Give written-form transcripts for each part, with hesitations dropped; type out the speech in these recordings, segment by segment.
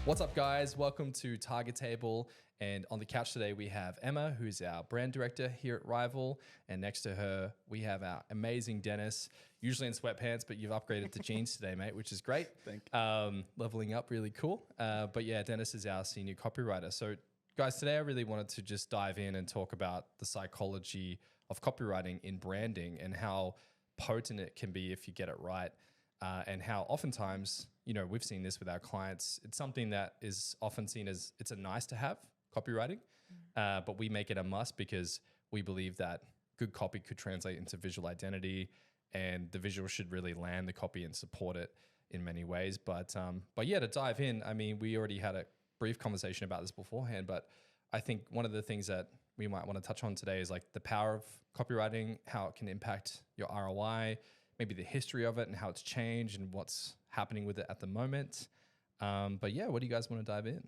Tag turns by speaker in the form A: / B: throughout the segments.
A: What's up, guys? Welcome to Target Table. And on the couch today, we have Emma, who's our brand director here at Rival. And next to her, we have our amazing Dennis, usually in sweatpants, but you've upgraded to jeans today, mate, which is great.
B: Thank you.
A: Leveling up, really cool. But yeah, Dennis is our senior copywriter. So guys, today I really wanted to just dive in and talk about the psychology of copywriting in branding and how potent it can be if you get it right. And how oftentimes, you know, we've seen this with our clients. It's something that is often seen as it's a nice to have, copywriting, but we make it a must because we believe that good copy could translate into visual identity, and the visual should really land the copy and support it in many ways. But yeah, to dive in, I mean, we already had a brief conversation about this beforehand, but I think one of the things that we might want to touch on today is like the power of copywriting, how it can impact your ROI, maybe the history of it and how it's changed and what's happening with it at the moment. But yeah, what do you guys want to dive in?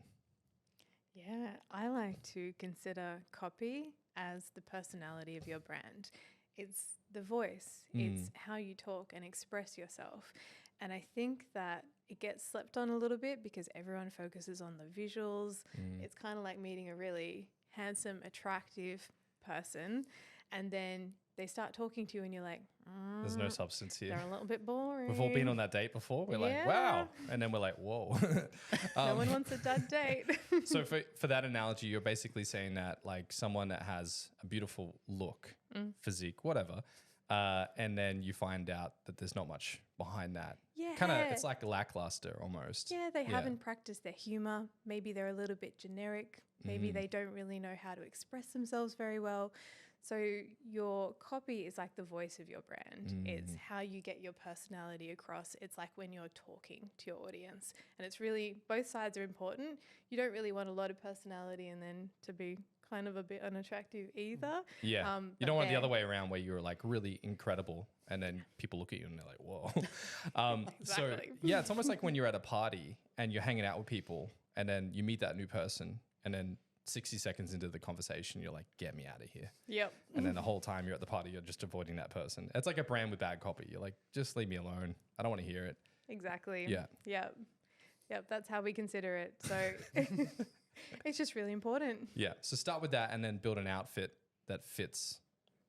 C: Yeah, I like to consider copy as the personality of your brand. It's the voice, it's how you talk and express yourself. And I think that it gets slept on a little bit because everyone focuses on the visuals. It's kind of like meeting a really handsome, attractive person, and then they start talking to you and you're like,
A: There's no substance here.
C: They're a little bit boring.
A: We've all been on that date before. We're like, wow. And then we're like, whoa.
C: No one wants a dud date.
A: So for that analogy, you're basically saying that like someone that has a beautiful look, physique, whatever, and then you find out that there's not much behind that.
C: Yeah.
A: Kind of, it's like lackluster almost.
C: Yeah, they haven't practiced their humor. Maybe they're a little bit generic. Maybe they don't really know how to express themselves very well. So your copy is like the voice of your brand. It's how you get your personality across. It's like when you're talking to your audience. And it's really, both sides are important. You don't really want a lot of personality and then to be kind of a bit unattractive either.
A: Yeah. You don't want the other way around where you're like really incredible and then people look at you and they're like, whoa.
C: Exactly.
A: So yeah, it's almost like when you're at a party and you're hanging out with people and then you meet that new person and then 60 seconds into the conversation, you're like, get me out of here.
C: Yep.
A: And then the whole time you're at the party, you're just avoiding that person. It's like a brand with bad copy. You're like, just leave me alone. I don't want to hear it.
C: Exactly.
A: Yeah.
C: Yep. That's how we consider it. So it's just really important.
A: Yeah. So start with that and then build an outfit that fits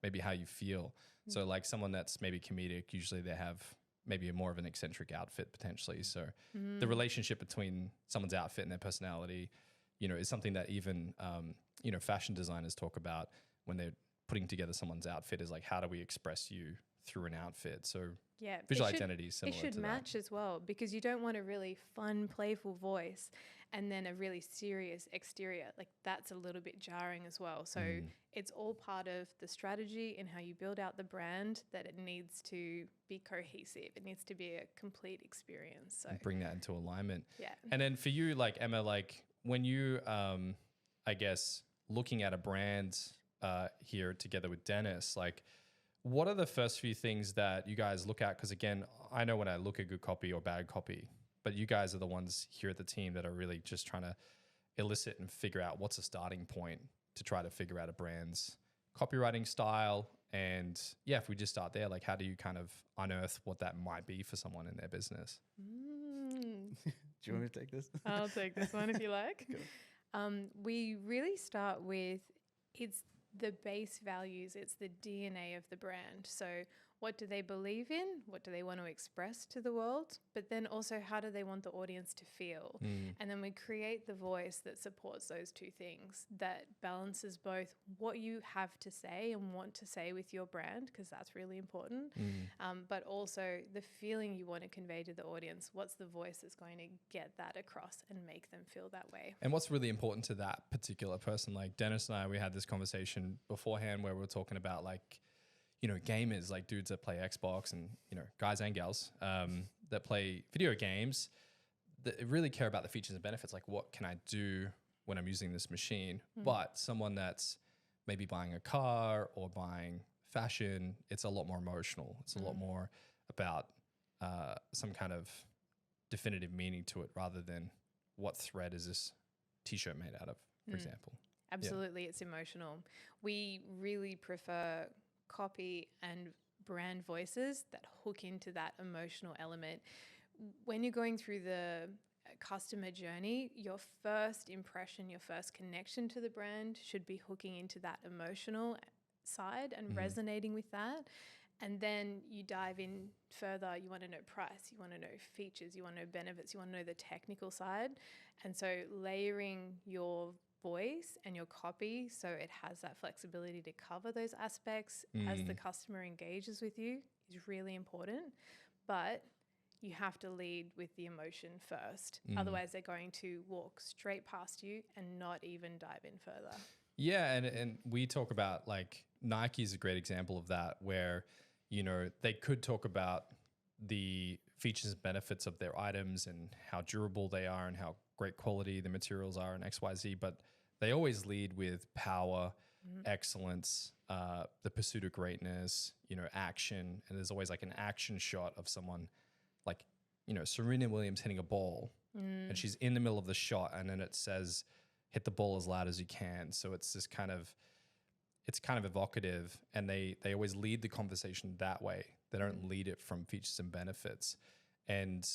A: maybe how you feel. So like someone that's maybe comedic, usually they have maybe more of an eccentric outfit potentially. So the relationship between someone's outfit and their personality, you know, is something that even, you know, fashion designers talk about when they're putting together someone's outfit is like, how do we express you through an outfit? So
C: yeah,
A: visual identity is similar to that.
C: It should match as well because you don't want a really fun, playful voice and then a really serious exterior. Like that's a little bit jarring as well. So it's all part of the strategy and how you build out the brand that it needs to be cohesive. It needs to be a complete experience. So
A: bring that into alignment.
C: Yeah.
A: And then for you, like Emma, like when you, I guess, looking at a brand here together with Dennis, like what are the first few things that you guys look at? Because again, I know when I look at good copy or bad copy, but you guys are the ones here at the team that are really just trying to elicit and figure out what's a starting point to try to figure out a brand's copywriting style. And yeah, if we just start there, like how do you kind of unearth what that might be for someone in their business?
B: Do you want me to take this?
C: I'll take this one if you like. We really start with it's the base values, it's the DNA of the brand. So what do they believe in? What do they want to express to the world? But then also how do they want the audience to feel? And then we create the voice that supports those two things, that balances both what you have to say and want to say with your brand, because that's really important, but also the feeling you want to convey to the audience. What's the voice that's going to get that across and make them feel that way?
A: And what's really important to that particular person? Like Dennis and I, we had this conversation beforehand where we were talking about like, you know, gamers, like dudes that play Xbox and, you know, guys and gals that play video games that really care about the features and benefits. Like what can I do when I'm using this machine? But someone that's maybe buying a car or buying fashion, it's a lot more emotional. It's a lot more about some kind of definitive meaning to it rather than what thread is this t-shirt made out of, for example.
C: Absolutely. It's emotional. We really prefer copy and brand voices that hook into that emotional element. When you're going through the customer journey, your first impression, your first connection to the brand should be hooking into that emotional side and resonating with that. And then you dive in further. You want to know price, you want to know features, you want to know benefits, you want to know the technical side. And so layering your voice and your copy so it has that flexibility to cover those aspects as the customer engages with you is really important. But you have to lead with the emotion first. Otherwise, they're going to walk straight past you and not even dive in further.
A: Yeah, and we talk about, like, Nike is a great example of that, where, you know, they could talk about the features and benefits of their items and how durable they are and how great quality the materials are and XYZ, but they always lead with power, excellence, the pursuit of greatness, you know, action. And there's always like an action shot of someone, like, you know, Serena Williams hitting a ball and she's in the middle of the shot, and then it says, hit the ball as loud as you can. So it's this kind of, it's kind of evocative, and they always lead the conversation that way. They don't lead it from features and benefits. And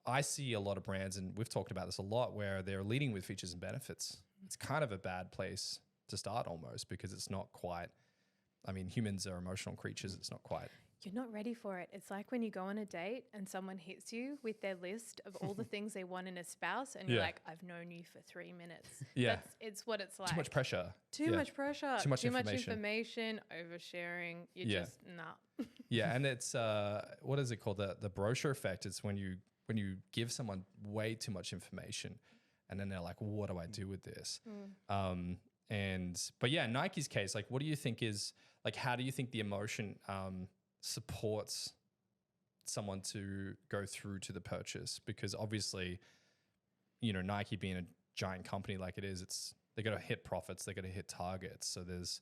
A: I see a lot of brands, and we've talked about this a lot, where they're leading with features and benefits. It's kind of a bad place to start almost, because it's not quite, I mean, humans are emotional creatures. It's not quite.
C: You're not ready for it. It's like when you go on a date and someone hits you with their list of all the things they want in a spouse, and you're like, I've known you for 3 minutes.
A: Yeah.
C: It's what it's like.
A: Too much pressure.
C: Too much pressure.
A: Too much
C: information, oversharing. You're just, nah.
A: Yeah, and it's, what is it called? The brochure effect. It's when you give someone way too much information, and then they're like, what do I do with this? But yeah, Nike's case, like, what do you think is, like, how do you think the emotion supports someone to go through to the purchase? Because obviously, you know, Nike being a giant company like it is, they got to hit profits, they got to hit targets. So there's,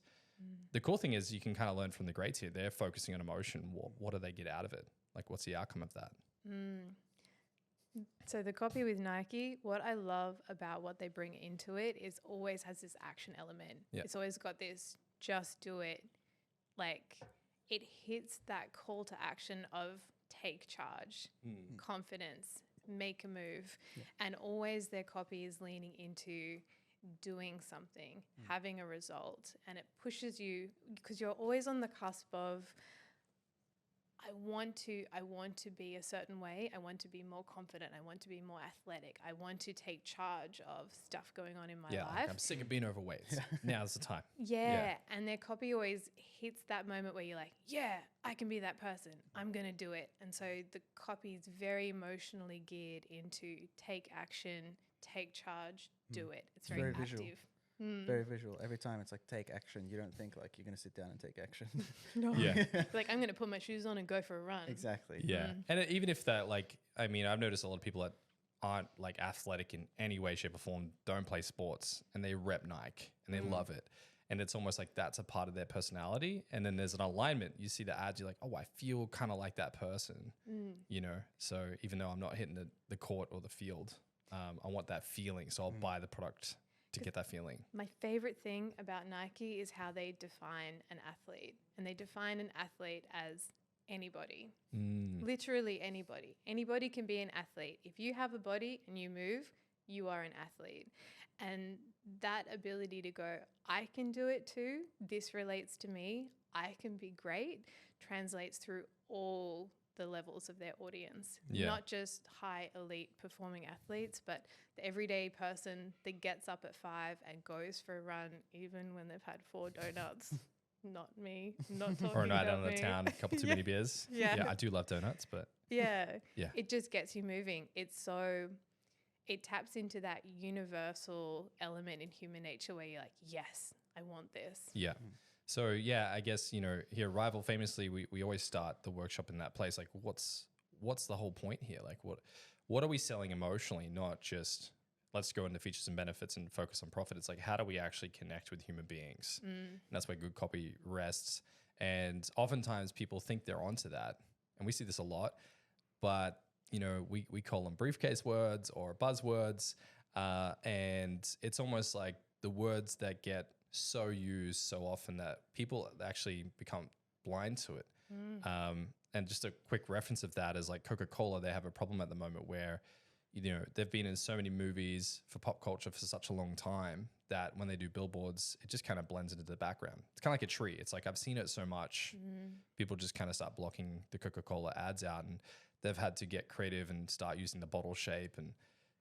A: the cool thing is you can kind of learn from the greats here. They're focusing on emotion. What do they get out of it? Like, what's the outcome of that?
C: So the copy with Nike, what I love about what they bring into it is always has this action element.
A: Yeah.
C: It's always got this just do it. Like, it hits that call to action of take charge, confidence, make a move. Yeah. And always their copy is leaning into doing something, having a result. And it pushes you, because you're always on the cusp of, I want to be a certain way. I want to be more confident. I want to be more athletic. I want to take charge of stuff going on in my life.
A: Like, I'm sick of being overweight. Now's the time.
C: Yeah. And their copy always hits that moment where you're like, yeah, I can be that person. I'm going to do it. And so the copy is very emotionally geared into take action, take charge, do it. It's very active.
B: Visual. Very visual. Every time it's like, take action. You don't think like you're going to sit down and take action.
C: No.
A: Yeah.
C: Like, I'm going to put my shoes on and go for a run.
B: Exactly.
A: Yeah. And even if that, like, I mean, I've noticed a lot of people that aren't like athletic in any way, shape or form, don't play sports, and they rep Nike and they love it. And it's almost like that's a part of their personality. And then there's an alignment. You see the ads, you're like, oh, I feel kind of like that person, you know? So even though I'm not hitting the court or the field, I want that feeling. So I'll buy the product to get that feeling. My
C: favorite thing about Nike is how they define an athlete. And they define an athlete as anybody, literally anybody. Anybody can be an athlete. If you have a body and you move, you are an athlete. And that ability to go, I can do it too. This relates to me. I can be great, translates through all the levels of their audience, not just high elite performing athletes, but the everyday person that gets up at 5 and goes for a run, even when they've had 4 donuts. Not me, not talking
A: or a night
C: about
A: out of the town, a couple too many beers. Yeah, I do love donuts, but it just gets you moving. It taps into that universal element in human nature where you're like, yes, I want this. Yeah. So yeah, I guess, you know, here Rival famously, we always start the workshop in that place. Like, what's the whole point here? Like, what are we selling emotionally? Not just let's go into features and benefits and focus on profit. It's like, how do we actually connect with human beings? And that's where good copy rests. And oftentimes people think they're onto that, and we see this a lot. But you know, we call them briefcase words or buzzwords, and it's almost like the words that get so used so often that people actually become blind to it. And just a quick reference of that is like Coca-Cola, they have a problem at the moment where, you know, they've been in so many movies for pop culture for such a long time that when they do billboards, it just kind of blends into the background. It's kind of like a tree. It's like I've seen it so much, people just kind of start blocking the Coca-Cola ads out, and they've had to get creative and start using the bottle shape, and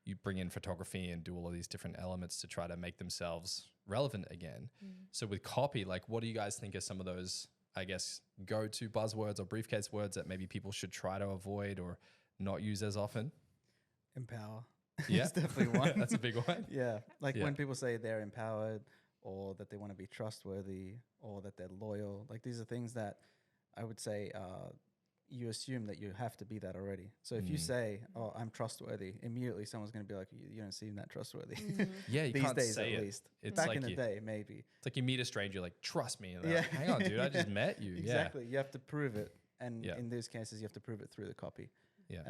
A: you bring in photography and do all of these different elements to try to make themselves relevant again. So with copy, like what do you guys think are some of those, I guess, go-to buzzwords or briefcase words that maybe people should try to avoid or not use as often?
B: Empower.
A: Yeah,
B: It's definitely one.
A: That's a big one.
B: Yeah. Like
A: Yeah.
B: when people say they're empowered or that they want to be trustworthy or that they're loyal, like these are things that I would say you assume that you have to be that already. So if you say, oh, I'm trustworthy, immediately someone's going to be like, you don't seem that trustworthy.
A: Yeah, you
B: These
A: can't
B: days
A: say
B: at
A: it.
B: least.
A: It's
B: Back
A: like
B: in the
A: you-
B: day, maybe.
A: It's like you meet a stranger, like, trust me. And they're
B: Yeah.
A: like, hang on, dude, I just met you.
B: Exactly. You have to prove it. And
A: Yeah.
B: in those cases, you have to prove it through the copy.
A: Yeah.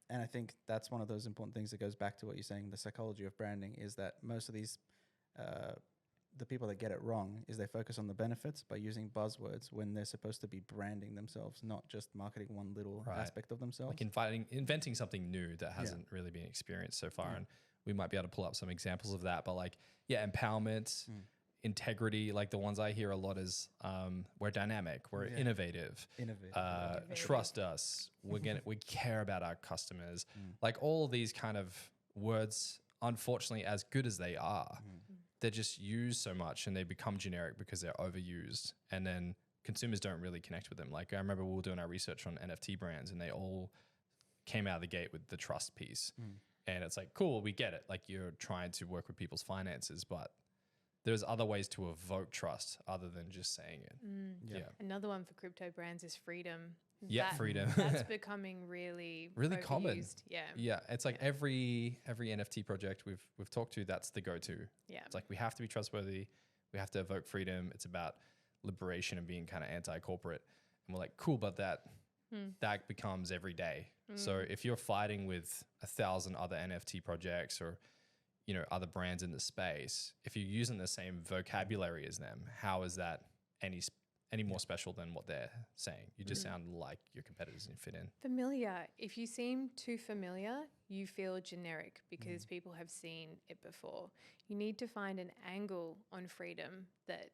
B: And I think that's one of those important things that goes back to what you're saying. The psychology of branding is that most of these, the people that get it wrong is they focus on the benefits by using buzzwords when they're supposed to be branding themselves, not just marketing one little
A: Right.
B: aspect of themselves.
A: Like inventing something new that hasn't really been experienced so far.
B: Yeah.
A: And we might be able to pull up some examples of that. But like, yeah, empowerment, integrity, like the ones I hear a lot is we're dynamic, we're innovative,
B: Innovate.
A: trust us, we care about our customers. Like all of these kind of words, unfortunately, as good as they are, they're just used so much and they become generic because they're overused, and then consumers don't really connect with them. Like I remember we were doing our research on NFT brands and they all came out of the gate with the trust piece. And it's like, cool, we get it. Like you're trying to work with people's finances, but there's other ways to evoke trust other than just saying it. Yeah.
C: Another one for crypto brands is freedom.
A: Yeah, freedom.
C: That's becoming really
A: common.
C: overused. Yeah.
A: Yeah, it's like every NFT project we've talked to, that's the go-to.
C: Yeah.
A: It's like we have to be trustworthy, we have to evoke freedom. It's about liberation and being kind of anti-corporate. And we're like, cool, but that becomes every day. So if you're fighting with 1,000 other NFT projects or you know other brands in the space, if you're using the same vocabulary as them, how is that any more special than what they're saying? You just sound like your competitors and fit in.
C: Familiar. If you seem too familiar, you feel generic because people have seen it before. You need to find an angle on freedom that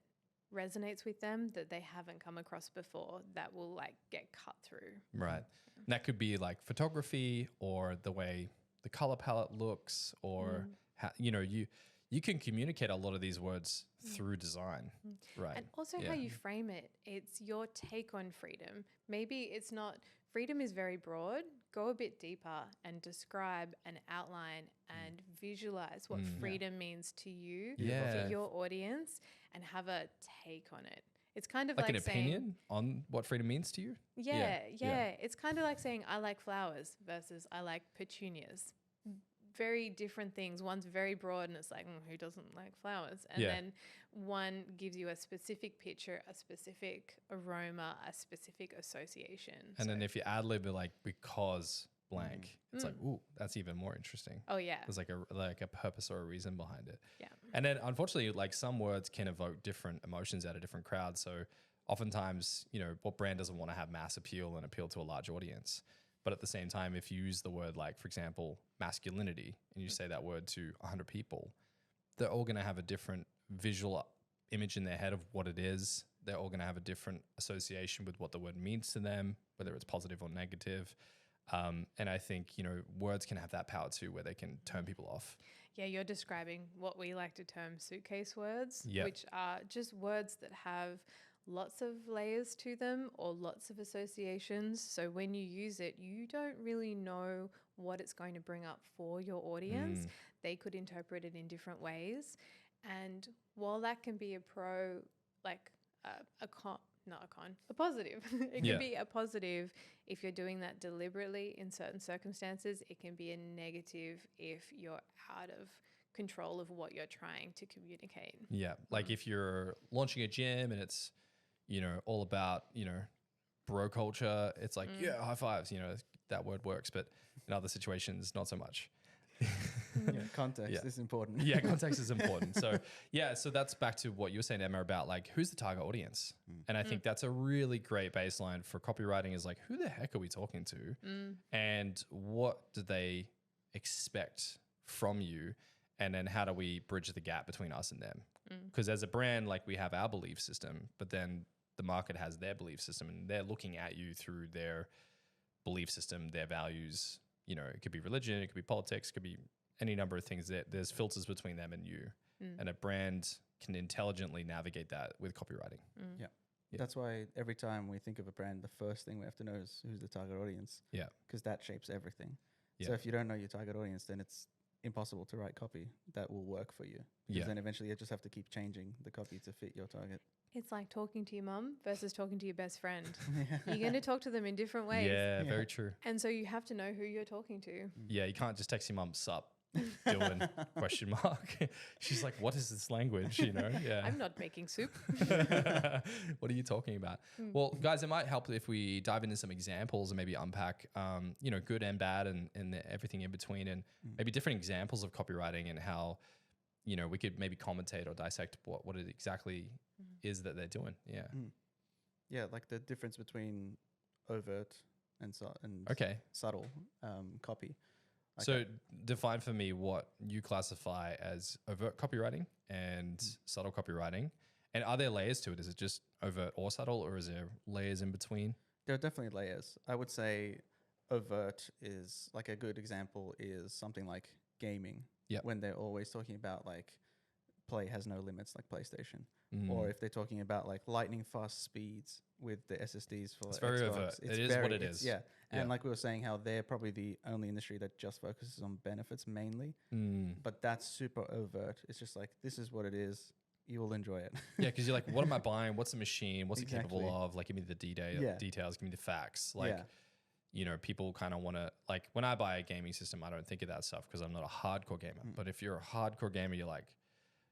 C: resonates with them that they haven't come across before that will like get cut through.
A: Right. And that could be like photography or the way the color palette looks or how, you know, you can communicate a lot of these words through design, right?
C: And also how you frame it. It's your take on freedom. Maybe it's not, freedom is very broad. Go a bit deeper and describe and outline and visualize what freedom means to you for your audience and have a take on it. It's kind of
A: like
C: like
A: an
C: saying,
A: opinion on what freedom means to you?
C: Yeah. It's kind of like saying I like flowers versus I like petunias. Very different things. One's very broad and it's like, who doesn't like flowers? And then one gives you a specific picture, a specific aroma, a specific association.
A: And then if you ad lib it like because blank, it's like, ooh, that's even more interesting.
C: Oh yeah.
A: There's like a purpose or a reason behind it.
C: Yeah.
A: And then unfortunately, like some words can evoke different emotions out of different crowds. So oftentimes, you know, what brand doesn't want to have mass appeal and appeal to a large audience? But at the same time, if you use the word like, for example, masculinity, and you say that word to 100 people, they're all going to have a different visual image in their head of what it is. They're all going to have a different association with what the word means to them, whether it's positive or negative. And I think, you know, words can have that power too, where they can turn people off.
C: Yeah, you're describing what we like to term suitcase words,
A: Yep.
C: which are just words that have lots of layers to them or lots of associations. So when you use it, you don't really know what it's going to bring up for your audience. They could interpret it in different ways. And while that can be a pro, like a positive. It can be a positive if you're doing that deliberately in certain circumstances. It can be a negative if you're out of control of what you're trying to communicate.
A: Yeah. Like if you're launching a gym and it's, you know, all about, you know, bro culture, it's like, yeah, high fives, you know, that word works, but in other situations, not so much.
B: Context is important.
A: Yeah, context is important. So yeah, so that's back to what you were saying, Emma, about like who's the target audience. And I think that's a really great baseline for copywriting is like, who the heck are we talking to? And what do they expect from you, and then how do we bridge the gap between us and them? Because as a brand, like, we have our belief system, but then the market has their belief system, and they're looking at you through their belief system, their values. You know, it could be religion, it could be politics, it could be any number of things. There's filters between them and you, and a brand can intelligently navigate that with copywriting.
B: Yeah.
A: Yeah.
B: That's why every time we think of a brand, the first thing we have to know is who's the target audience.
A: Yeah.
B: Because that shapes everything.
A: Yeah.
B: So if you don't know your target audience, then it's impossible to write copy that will work for you. Because
A: Yeah.
B: then eventually you just have to keep changing the copy to fit your target.
C: It's like talking to your mum versus talking to your best friend. You're going to talk to them in different ways.
A: Yeah, very true.
C: And so you have to know who you're talking to.
A: Yeah, you can't just text your mum, sup, Dylan, question mark. She's like, what is this language, you know? Yeah.
C: I'm not making soup.
A: What are you talking about? Well, guys, it might help if we dive into some examples and maybe unpack, you know, good and bad and everything in between, and maybe different examples of copywriting and how, you know, we could maybe commentate or dissect what it exactly is that they're doing. Yeah.
B: Yeah, like the difference between overt and
A: Okay.
B: subtle copy.
A: So define for me what you classify as overt copywriting and subtle copywriting. And are there layers to it? Is it just overt or subtle, or is there layers in between?
B: There are definitely layers. I would say overt is, like, a good example is something like gaming.
A: Yep.
B: When they're always talking about, like, play has no limits, like PlayStation.
A: Mm.
B: Or if they're talking about, like, lightning fast speeds with the SSDs for
A: It's very
B: Xbox.
A: overt. It is what it is.
B: Yeah.
A: Yeah.
B: And like we were saying, how they're probably the only industry that just focuses on benefits mainly. But that's super overt. It's just like, this is what it is. You will enjoy it.
A: Yeah, because you're like, what am I buying? What's the machine? What's it
B: Exactly.
A: capable of? Like, give me the details, give me the facts. Like,
B: Yeah.
A: you know, people kind of want to, like, when I buy a gaming system, I don't think of that stuff because I'm not a hardcore gamer. But if you're a hardcore gamer, you're like,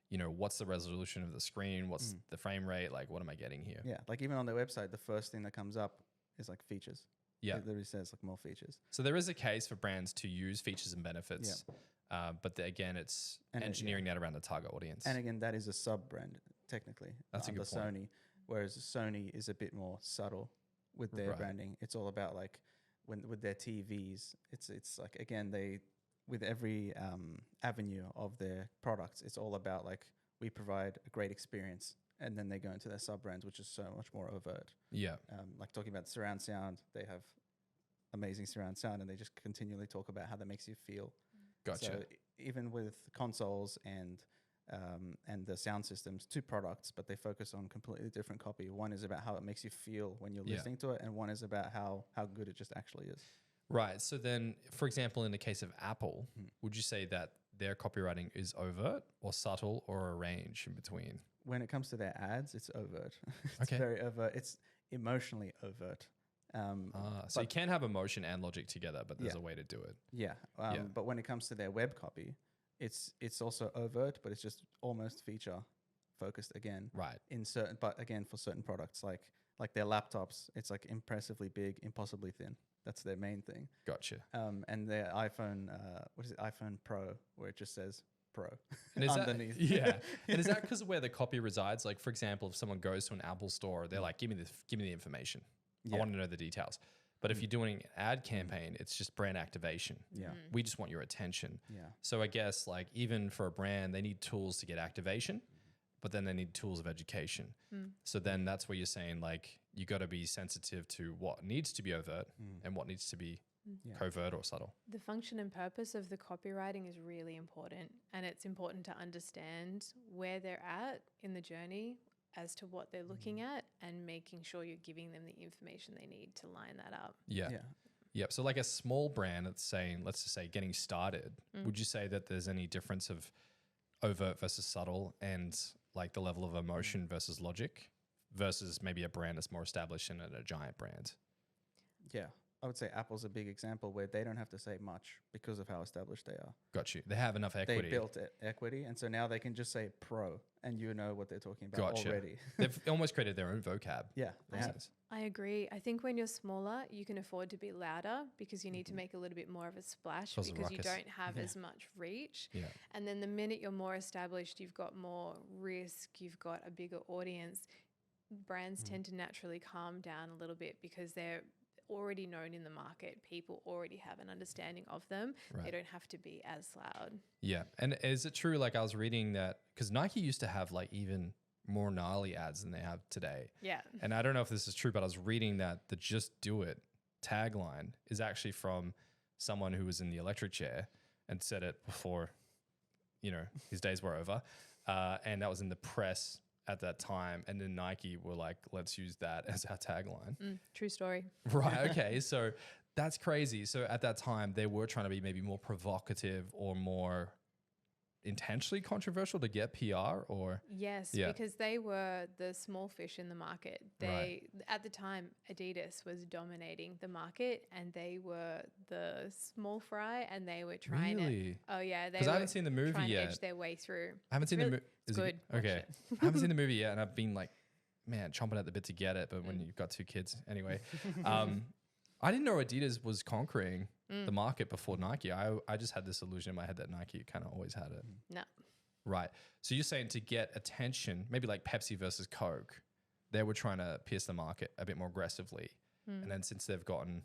A: you know, what's the resolution of the screen? What's the frame rate? Like, what am I getting here?
B: Yeah. Like, even on their website, the first thing that comes up is, like, features.
A: Yeah.
B: It literally says, like, more features.
A: So there is a case for brands to use features and benefits. But again, it's engineering that around the target audience.
B: And again, that is a sub brand, technically.
A: That's a
B: under
A: good point.
B: Sony. Whereas Sony is a bit more subtle with their
A: Right.
B: branding. It's all about, like, with their TVs, it's like, again, with every avenue of their products, it's all about, like, we provide a great experience, and then they go into their sub brands, which is so much more overt.
A: Yeah.
B: Like, talking about surround sound, they have amazing surround sound, and they just continually talk about how that makes you feel.
A: Gotcha.
B: So even with consoles and the sound systems, two products, but they focus on completely different copy. One is about how it makes you feel when you're listening to it, and one is about how good it just actually is.
A: Right. So then, for example, in the case of Apple, would you say that their copywriting is overt or subtle or a range in between?
B: When it comes to their ads, it's overt. It's
A: Okay.
B: very overt. It's emotionally overt.
A: So you can have emotion and logic together, but there's
B: Yeah.
A: a way to do it.
B: Yeah.
A: Yeah.
B: But when it comes to their web copy, it's also overt, but it's just almost feature focused again.
A: Right.
B: But again, for certain products, like their laptops, it's like impressively big, impossibly thin. That's their main thing.
A: Gotcha.
B: And their iPhone, what is it? iPhone Pro, where it just says Pro
A: And is
B: underneath.
A: That, yeah. And is that because of where the copy resides? Like, for example, if someone goes to an Apple store, they're like, give me the information. I want to know the details. But if you're doing an ad campaign, it's just brand activation.
B: Yeah.
A: We just want your attention.
B: Yeah.
A: So I guess, like, even for a brand, they need tools to get activation, but then they need tools of education. So then that's where you're saying, like, you got to be sensitive to what needs to be overt and what needs to be covert or subtle.
C: The function and purpose of the copywriting is really important, and it's important to understand where they're at in the journey as to what they're looking at, and making sure you're giving them the information they need to line that up.
A: Yeah.
B: Yeah.
A: Yep. So like a small brand that's saying, let's just say getting started, would you say that there's any difference of overt versus subtle, and like the level of emotion versus logic versus maybe a brand that's more established and a giant brand?
B: Yeah. I would say Apple's a big example where they don't have to say much because of how established they are.
A: Got you. They have enough equity.
B: They built equity, and so now they can just say Pro, and you know what they're talking about
A: Gotcha.
B: already.
A: They've almost created their own vocab.
B: Yeah, they
A: Makes
B: have.
A: sense.
C: I agree. I think when you're smaller, you can afford to be louder because you need to make a little bit more of a splash
A: Cause a
C: because you
A: ruckus.
C: don't have as much reach.
A: Yeah.
C: And then the minute you're more established, you've got more risk, you've got a bigger audience. Brands tend to naturally calm down a little bit because already known in the market. People already have an understanding of them.
A: Right.
C: They don't have to be as loud.
A: Yeah. And is it true? Like I was reading that because Nike used to have like even more gnarly ads than they have today.
C: Yeah.
A: And I don't know if this is true, but I was reading that the "Just Do It" tagline is actually from someone who was in the electric chair and said it before, his days were over. And that was in the press at that time. And then Nike were like, let's use that as our tagline.
C: True story.
A: Right. Okay. So that's crazy. So at that time, they were trying to be maybe more provocative or more intentionally controversial to get PR or.
C: Yes,
A: Yeah.
C: because they were the small fish in the market. At the time, Adidas was dominating the market, and they were the small fry, and they were trying
A: Really?
C: to. Oh yeah, they.
A: Because I haven't seen the movie
C: trying
A: yet.
C: to edge their way through.
A: I haven't seen
C: Really-
A: the movie.
C: It's good. Watch
A: Okay.
C: it.
A: I haven't seen the movie yet, and I've been like, man, chomping at the bit to get it. But when you've got 2 kids, anyway, I didn't know Adidas was conquering the market before Nike. I just had this illusion in my head that Nike kind of always had it.
C: No.
A: Right. So you're saying to get attention, maybe like Pepsi versus Coke, they were trying to pierce the market a bit more aggressively. And then since they've gotten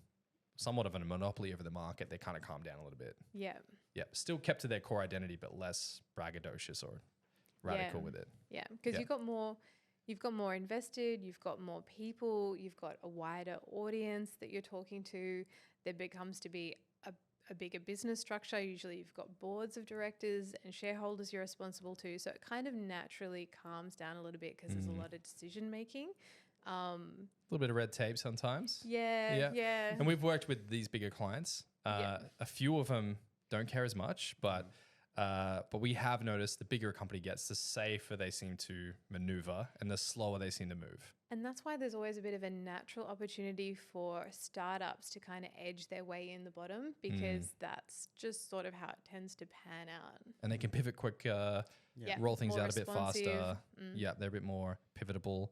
A: somewhat of a monopoly over the market, they kind of calmed down a little bit.
C: Yeah.
A: Yeah. Still kept to their core identity, but less braggadocious or radical with it.
C: Yeah, because
A: Yeah.
C: you've got more invested, you've got more people, you've got a wider audience that you're talking to. There becomes to be a bigger business structure. Usually you've got boards of directors and shareholders you're responsible to. So it kind of naturally calms down a little bit because there's a lot of decision making.
A: A little bit of red tape sometimes.
C: Yeah.
A: And we've worked with these bigger clients. A few of them don't care as much, but we have noticed the bigger a company gets, the safer they seem to maneuver and the slower they seem to move.
C: And that's why there's always a bit of a natural opportunity for startups to kind of edge their way in the bottom, because that's just sort of how it tends to pan out.
A: And they can pivot quick, roll things
C: More
A: out a bit
C: responsive.
A: faster. Yeah, they're a bit more pivotable.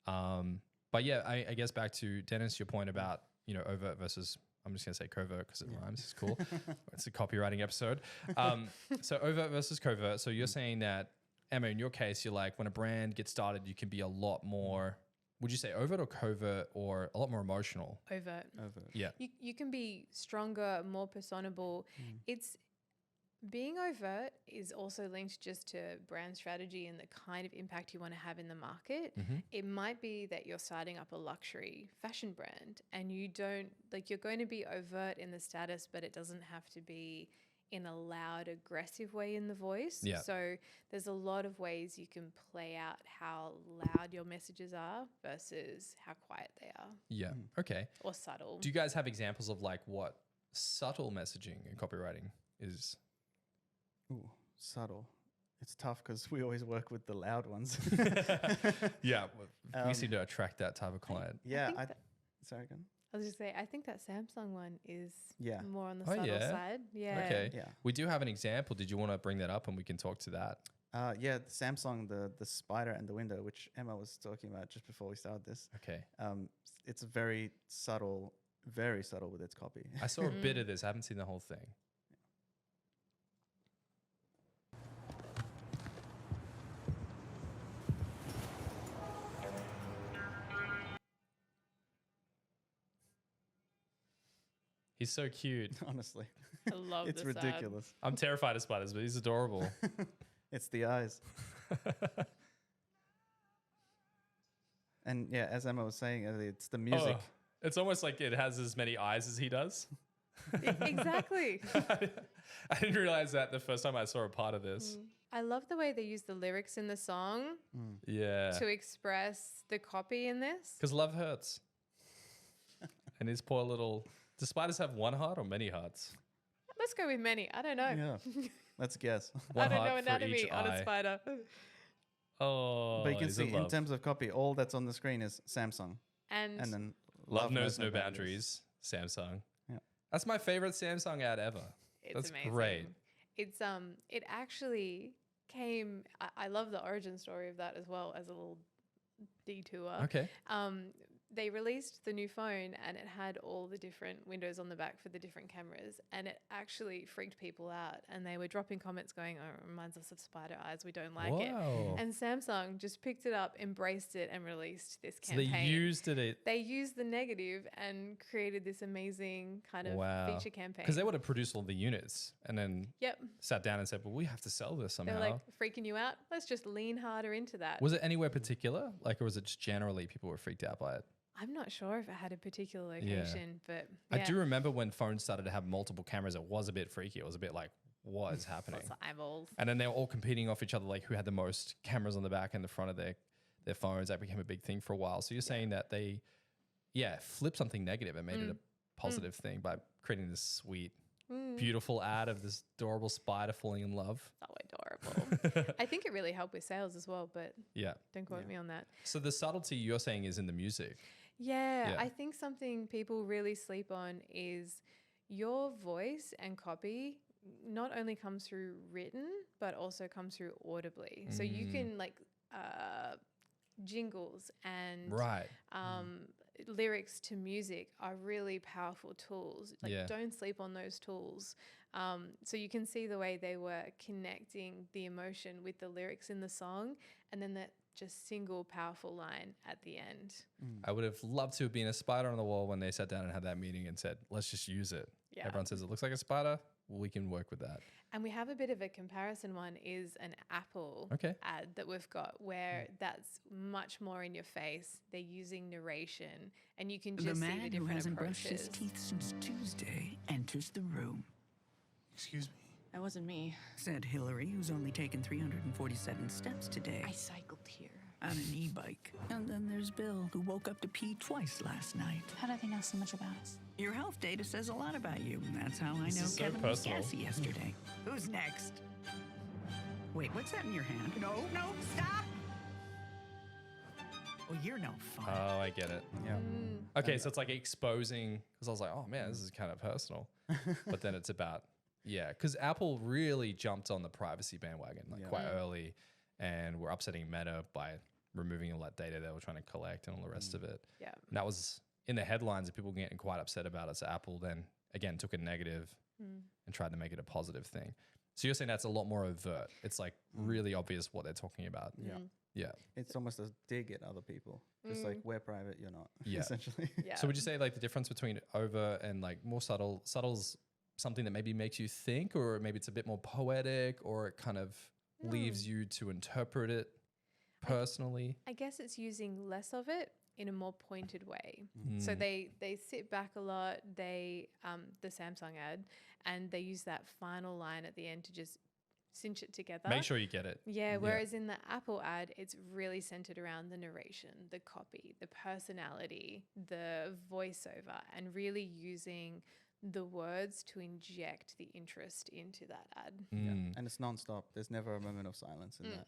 A: But yeah, I guess back to Dennis, your point about, overt versus, I'm just going to say covert because it rhymes. It's cool. It's a copywriting episode. So overt versus covert. So you're saying that, Emma, in your case, you're like, when a brand gets started, you can be a lot more, would you say overt or covert, or a lot more emotional?
C: Overt.
A: Yeah.
C: You can be stronger, more personable. It's being overt is also linked just to brand strategy and the kind of impact you want to have in the market. It might be that you're starting up a luxury fashion brand and you don't, like, you're going to be overt in the status, but it doesn't have to be in a loud, aggressive way in the voice.
A: Yeah.
C: So there's a lot of ways you can play out how loud your messages are versus how quiet they are.
A: Yeah. Okay.
C: Or subtle.
A: Do you guys have examples of like what subtle messaging in copywriting is?
B: Ooh, subtle. It's tough because we always work with the loud ones.
A: Yeah. We seem to attract that type of client.
B: Yeah.
C: think that-
B: Sorry, again.
C: I was just say, I think that Samsung one is
B: Yeah.
C: more on the
A: Oh,
C: subtle
A: yeah?
C: side. Yeah.
A: Okay.
B: Yeah.
A: We do have an example. Did you want to bring that up and we can talk to that?
B: Yeah, the Samsung, the spider and the window, which Emma was talking about just before we started this.
A: Okay.
B: It's very subtle with its copy.
A: I saw a bit of this. I haven't seen the whole thing. He's so cute.
B: Honestly,
C: I love
B: it's
C: this ad.
B: ridiculous.
A: I'm terrified of spiders, but he's adorable.
B: It's the eyes. And yeah, as Emma was saying, it's the music.
A: Oh, it's almost like it has as many eyes as he does.
C: Exactly.
A: I didn't realize that the first time I saw a part of this.
C: I love the way they use the lyrics in the song
A: Yeah.
C: to express the copy in this.
A: Because love hurts. And his poor little... Do spiders have one heart or many hearts?
C: Let's go with many. I don't know.
B: Yeah, let's guess.
A: One
C: I don't
A: heart
C: know
A: for
C: anatomy
A: each
C: on
A: eye.
C: a spider.
A: Oh,
B: But you can
A: he's
B: see
A: in
B: in
A: love.
B: terms of copy, all that's on the screen is Samsung,
C: And
B: and then
A: Love knows no boundaries. Samsung.
B: Yeah.
A: That's my favorite Samsung ad ever.
C: it's
A: That's
C: amazing.
A: great.
C: It's it actually came. I love the origin story of that as well as a little detour.
A: Okay.
C: they released the new phone and it had all the different windows on the back for the different cameras, and it actually freaked people out, and they were dropping comments going, oh, it reminds us of spider eyes, we don't like it. And Samsung just picked it up, embraced it, and released this campaign.
A: They used it.
C: They used the negative and created this amazing kind of feature campaign.
A: Because they would have produced all the units and then
C: Yep.
A: sat down and said, well, we have to sell this somehow.
C: They're like, freaking you out? Let's just lean harder into that.
A: Was it anywhere particular? Like, or was it just generally people were freaked out by it?
C: I'm not sure if it had a particular location, but
A: I do remember when phones started to have multiple cameras, it was a bit freaky. It was a bit like, what is happening?
C: Lots of eyeballs.
A: And then they were all competing off each other, like who had the most cameras on the back and the front of their phones. That became a big thing for a while. So you're saying that they, flipped something negative and made it a positive thing by creating this sweet, beautiful ad of this adorable spider falling in love.
C: So adorable. I think it really helped with sales as well, but don't quote me on that.
A: So the subtlety you're saying is in the music.
C: Yeah, I think something people really sleep on is your voice and copy not only comes through written, but also comes through audibly. So you can like jingles and lyrics to music are really powerful tools. Like don't sleep on those tools. So you can see the way they were connecting the emotion with the lyrics in the song, and then that just single powerful line at the end.
A: I would have loved to have been a spider on the wall when they sat down and had that meeting and said, let's just use it. Yeah. Everyone says it looks like a spider. We can work with that.
C: And we have a bit of a comparison one is an Apple ad that we've got where that's much more in your face. They're using narration and you can just see the different approaches. The man who hasn't brushed his teeth since Tuesday enters the room.
D: Excuse me.
E: That wasn't me.
F: Said Hillary, who's only taken 347 steps today.
E: I cycled here.
F: On an e-bike. And then there's Bill, who woke up to pee twice last night.
E: How do they know so much about us?
F: Your health data says a lot about you. That's how I know Kevin was gassy yesterday. Who's next? Wait, what's that in your hand? No, stop! Oh, you're no fun.
A: Oh, I get it.
B: Yeah.
A: Okay, so it's like exposing, because I was like, oh man, this is kind of personal. But then it's about, because Apple really jumped on the privacy bandwagon quite early, and were upsetting Meta by removing all that data they were trying to collect and all the rest of it.
C: Yeah.
A: And that was in the headlines and people were getting quite upset about it. So Apple then, again, took a negative and tried to make it a positive thing. So you're saying that's a lot more overt. It's like really obvious what they're talking about.
B: Yeah.
A: Yeah.
B: It's almost a dig at other people. Just like we're private, you're not.
A: Yeah.
B: Essentially.
C: Yeah.
A: So would you say like the difference between overt and like more subtle? Subtle's something that maybe makes you think, or maybe it's a bit more poetic, or it kind of leaves you to interpret it personally?
C: I guess it's using less of it in a more pointed way. So they sit back a lot. They the Samsung ad, and they use that final line at the end to just cinch it together.
A: Make sure you get it.
C: Yeah, whereas in the Apple ad, it's really centered around the narration, the copy, the personality, the voiceover, and really using the words to inject the interest into that ad.
B: Yeah. And it's nonstop. There's never a moment of silence in that.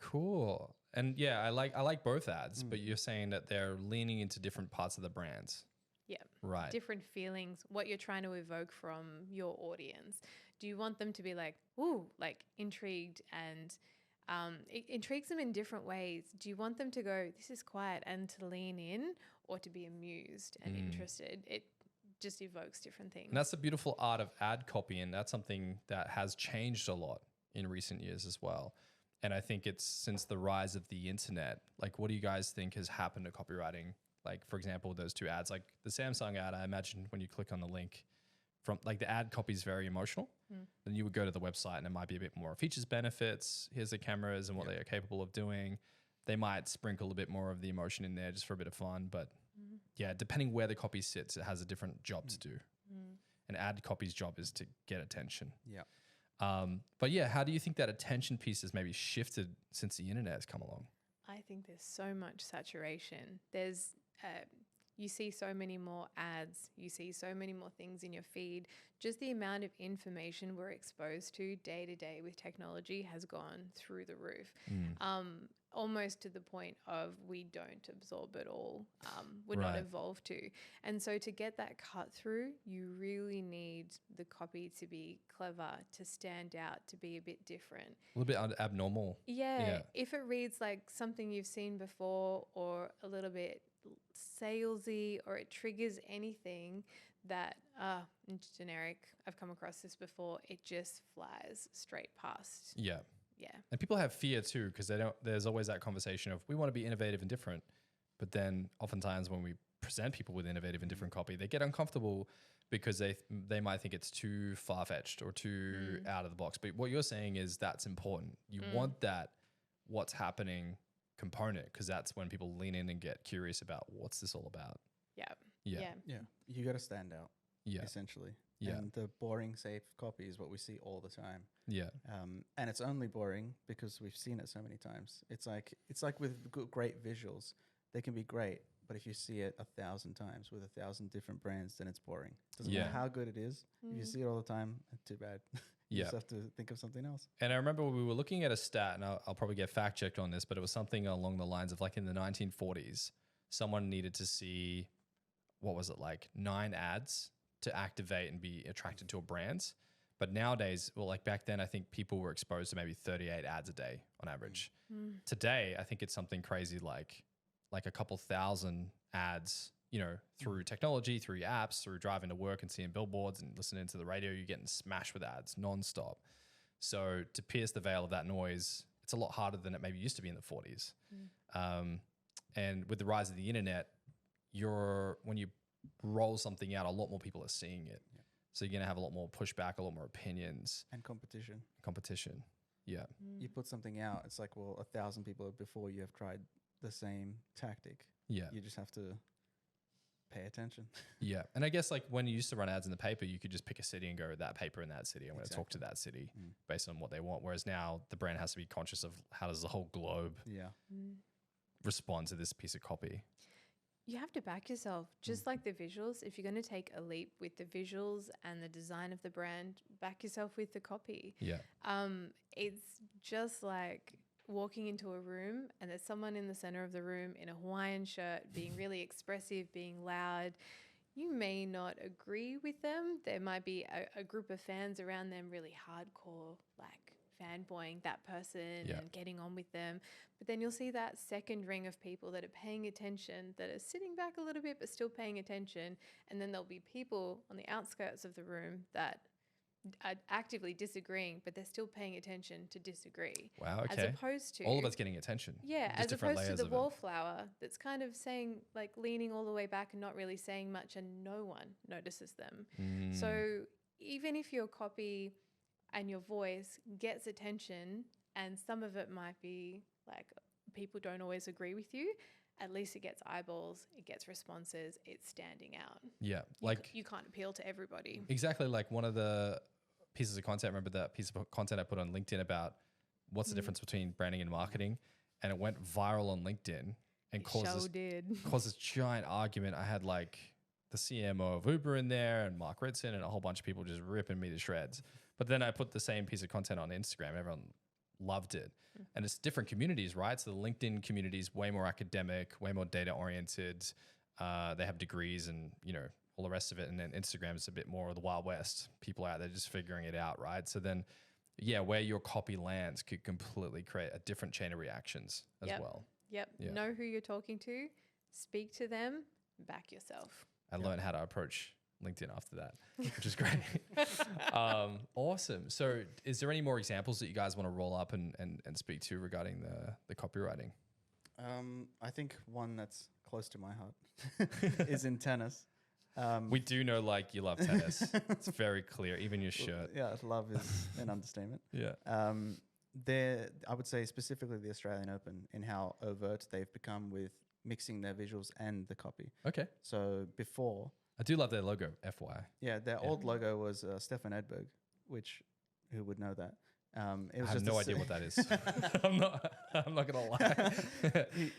A: Cool. And yeah, I like both ads, but you're saying that they're leaning into different parts of the brands.
C: Yeah.
A: Right.
C: Different feelings, what you're trying to evoke from your audience. Do you want them to be like, ooh, like intrigued, and it intrigues them in different ways? Do you want them to go, this is quiet, and to lean in, or to be amused and interested? It just evokes different things.
A: And that's the beautiful art of ad copy, and that's something that has changed a lot in recent years as well. And I think it's since the rise of the internet. Like, what do you guys think has happened to copywriting? Like, for example, those two ads, like the Samsung ad, I imagine when you click on the link, from like the ad copy is very emotional. Then you would go to the website and it might be a bit more features, benefits. Here's the cameras and what they are capable of doing. They might sprinkle a bit more of the emotion in there just for a bit of fun. But yeah, depending where the copy sits, it has a different job to do. An ad copy's job is to get attention.
B: Yeah.
A: But yeah, how do you think that attention piece has maybe shifted since the internet has come along?
C: I think there's so much saturation. There's you see so many more ads, you see so many more things in your feed. Just the amount of information we're exposed to day with technology has gone through the roof. Almost to the point of we don't absorb it all. We're not evolved to. And so to get that cut through, you really need the copy to be clever, to stand out, to be a bit different.
A: A little bit abnormal.
C: Yeah. If it reads like something you've seen before, or a little bit salesy or it triggers anything that, generic, I've come across this before, it just flies straight past.
A: Yeah.
C: Yeah.
A: And people have fear too, because there's always that conversation of we want to be innovative and different. But then oftentimes when we present people with innovative and different copy, they get uncomfortable because they might think it's too far-fetched or too out of the box. But what you're saying is that's important. You want that what's happening component, because that's when people lean in and get curious about what's this all about.
C: Yeah.
A: Yeah.
C: Yeah.
B: Yeah. You got to stand out,
A: Yeah.
B: essentially.
A: Yeah.
B: And the boring, safe copy is what we see all the time.
A: Yeah.
B: And it's only boring because we've seen it so many times. It's like with great visuals. They can be great, but if you see it 1,000 times with 1,000 different brands, then it's boring. Doesn't matter how good it is. If you see it all the time, too bad. You just have to think of something else.
A: And I remember we were looking at a stat, and I'll probably get fact checked on this, but it was something along the lines of like in the 1940s, someone needed to see, what was it, like 9 ads to activate and be attracted to a brand. But nowadays, well, like back then, I think people were exposed to maybe 38 ads a day on average. Today, I think it's something crazy like a couple thousand ads, you know, through technology, through your apps, through driving to work and seeing billboards and listening to the radio, you're getting smashed with ads nonstop. So to pierce the veil of that noise, it's a lot harder than it maybe used to be in the 40s. And with the rise of the internet, when you roll something out, a lot more people are seeing it. Yeah. So you're going to have a lot more pushback, a lot more opinions.
B: And competition.
A: Yeah.
B: You put something out, it's like, well, 1,000 people before you have tried the same tactic.
A: Yeah.
B: You just have to pay attention.
A: Yeah. And I guess like when you used to run ads in the paper, you could just pick a city and go, that paper in that city, I'm going to talk to that city based on what they want. Whereas now the brand has to be conscious of how does the whole globe respond to this piece of copy.
C: You have to back yourself, just like the visuals. If you're going to take a leap with the visuals and the design of the brand, back yourself with the copy.
A: Yeah.
C: It's just like walking into a room and there's someone in the center of the room in a Hawaiian shirt being really expressive, being loud. You may not agree with them. There might be a group of fans around them really hardcore, like fanboying that person and getting on with them. But then you'll see that second ring of people that are paying attention, that are sitting back a little bit but still paying attention. And then there'll be people on the outskirts of the room that are actively disagreeing, but they're still paying attention to disagree.
A: Wow, okay.
C: As opposed to...
A: all of it's getting attention.
C: Yeah,
A: Just
C: as opposed to the
A: it.
C: wallflower that's kind of saying, like leaning all the way back and not really saying much, and no one notices them. So even if your copy and your voice gets attention, and some of it might be like people don't always agree with you, at least it gets eyeballs, it gets responses, it's standing out.
A: Yeah.
C: You can't appeal to everybody.
A: Exactly. Like one of the pieces of content, remember that piece of content I put on LinkedIn about what's the difference between branding and marketing, and it went viral on LinkedIn and caused this giant argument. I had like the CMO of Uber in there and Mark Ritson and a whole bunch of people just ripping me to shreds. But then I put the same piece of content on Instagram and everyone loved it. And it's different communities, right? So the LinkedIn community is way more academic, way more data oriented. They have degrees and, you know, all the rest of it. And then Instagram is a bit more of the Wild West. People out there just figuring it out, right? So then, yeah, where your copy lands could completely create a different chain of reactions as well.
C: Yep. Yeah. Know who you're talking to, speak to them, back yourself.
A: I learned how to approach LinkedIn after that, which is great. Awesome. So is there any more examples that you guys want to roll up and speak to regarding the copywriting?
B: I think one that's close to my heart is in tennis.
A: We do know, like, you love tennis. It's very clear, even your shirt.
B: Yeah, love is an understatement.
A: Yeah.
B: I would say specifically the Australian Open, in how overt they've become with mixing their visuals and the copy.
A: Okay.
B: So before...
A: I do love their logo, FYI.
B: Yeah, their old logo was Stefan Edberg, which, who would know that?
A: It was I have no idea what that is. I'm not gonna lie.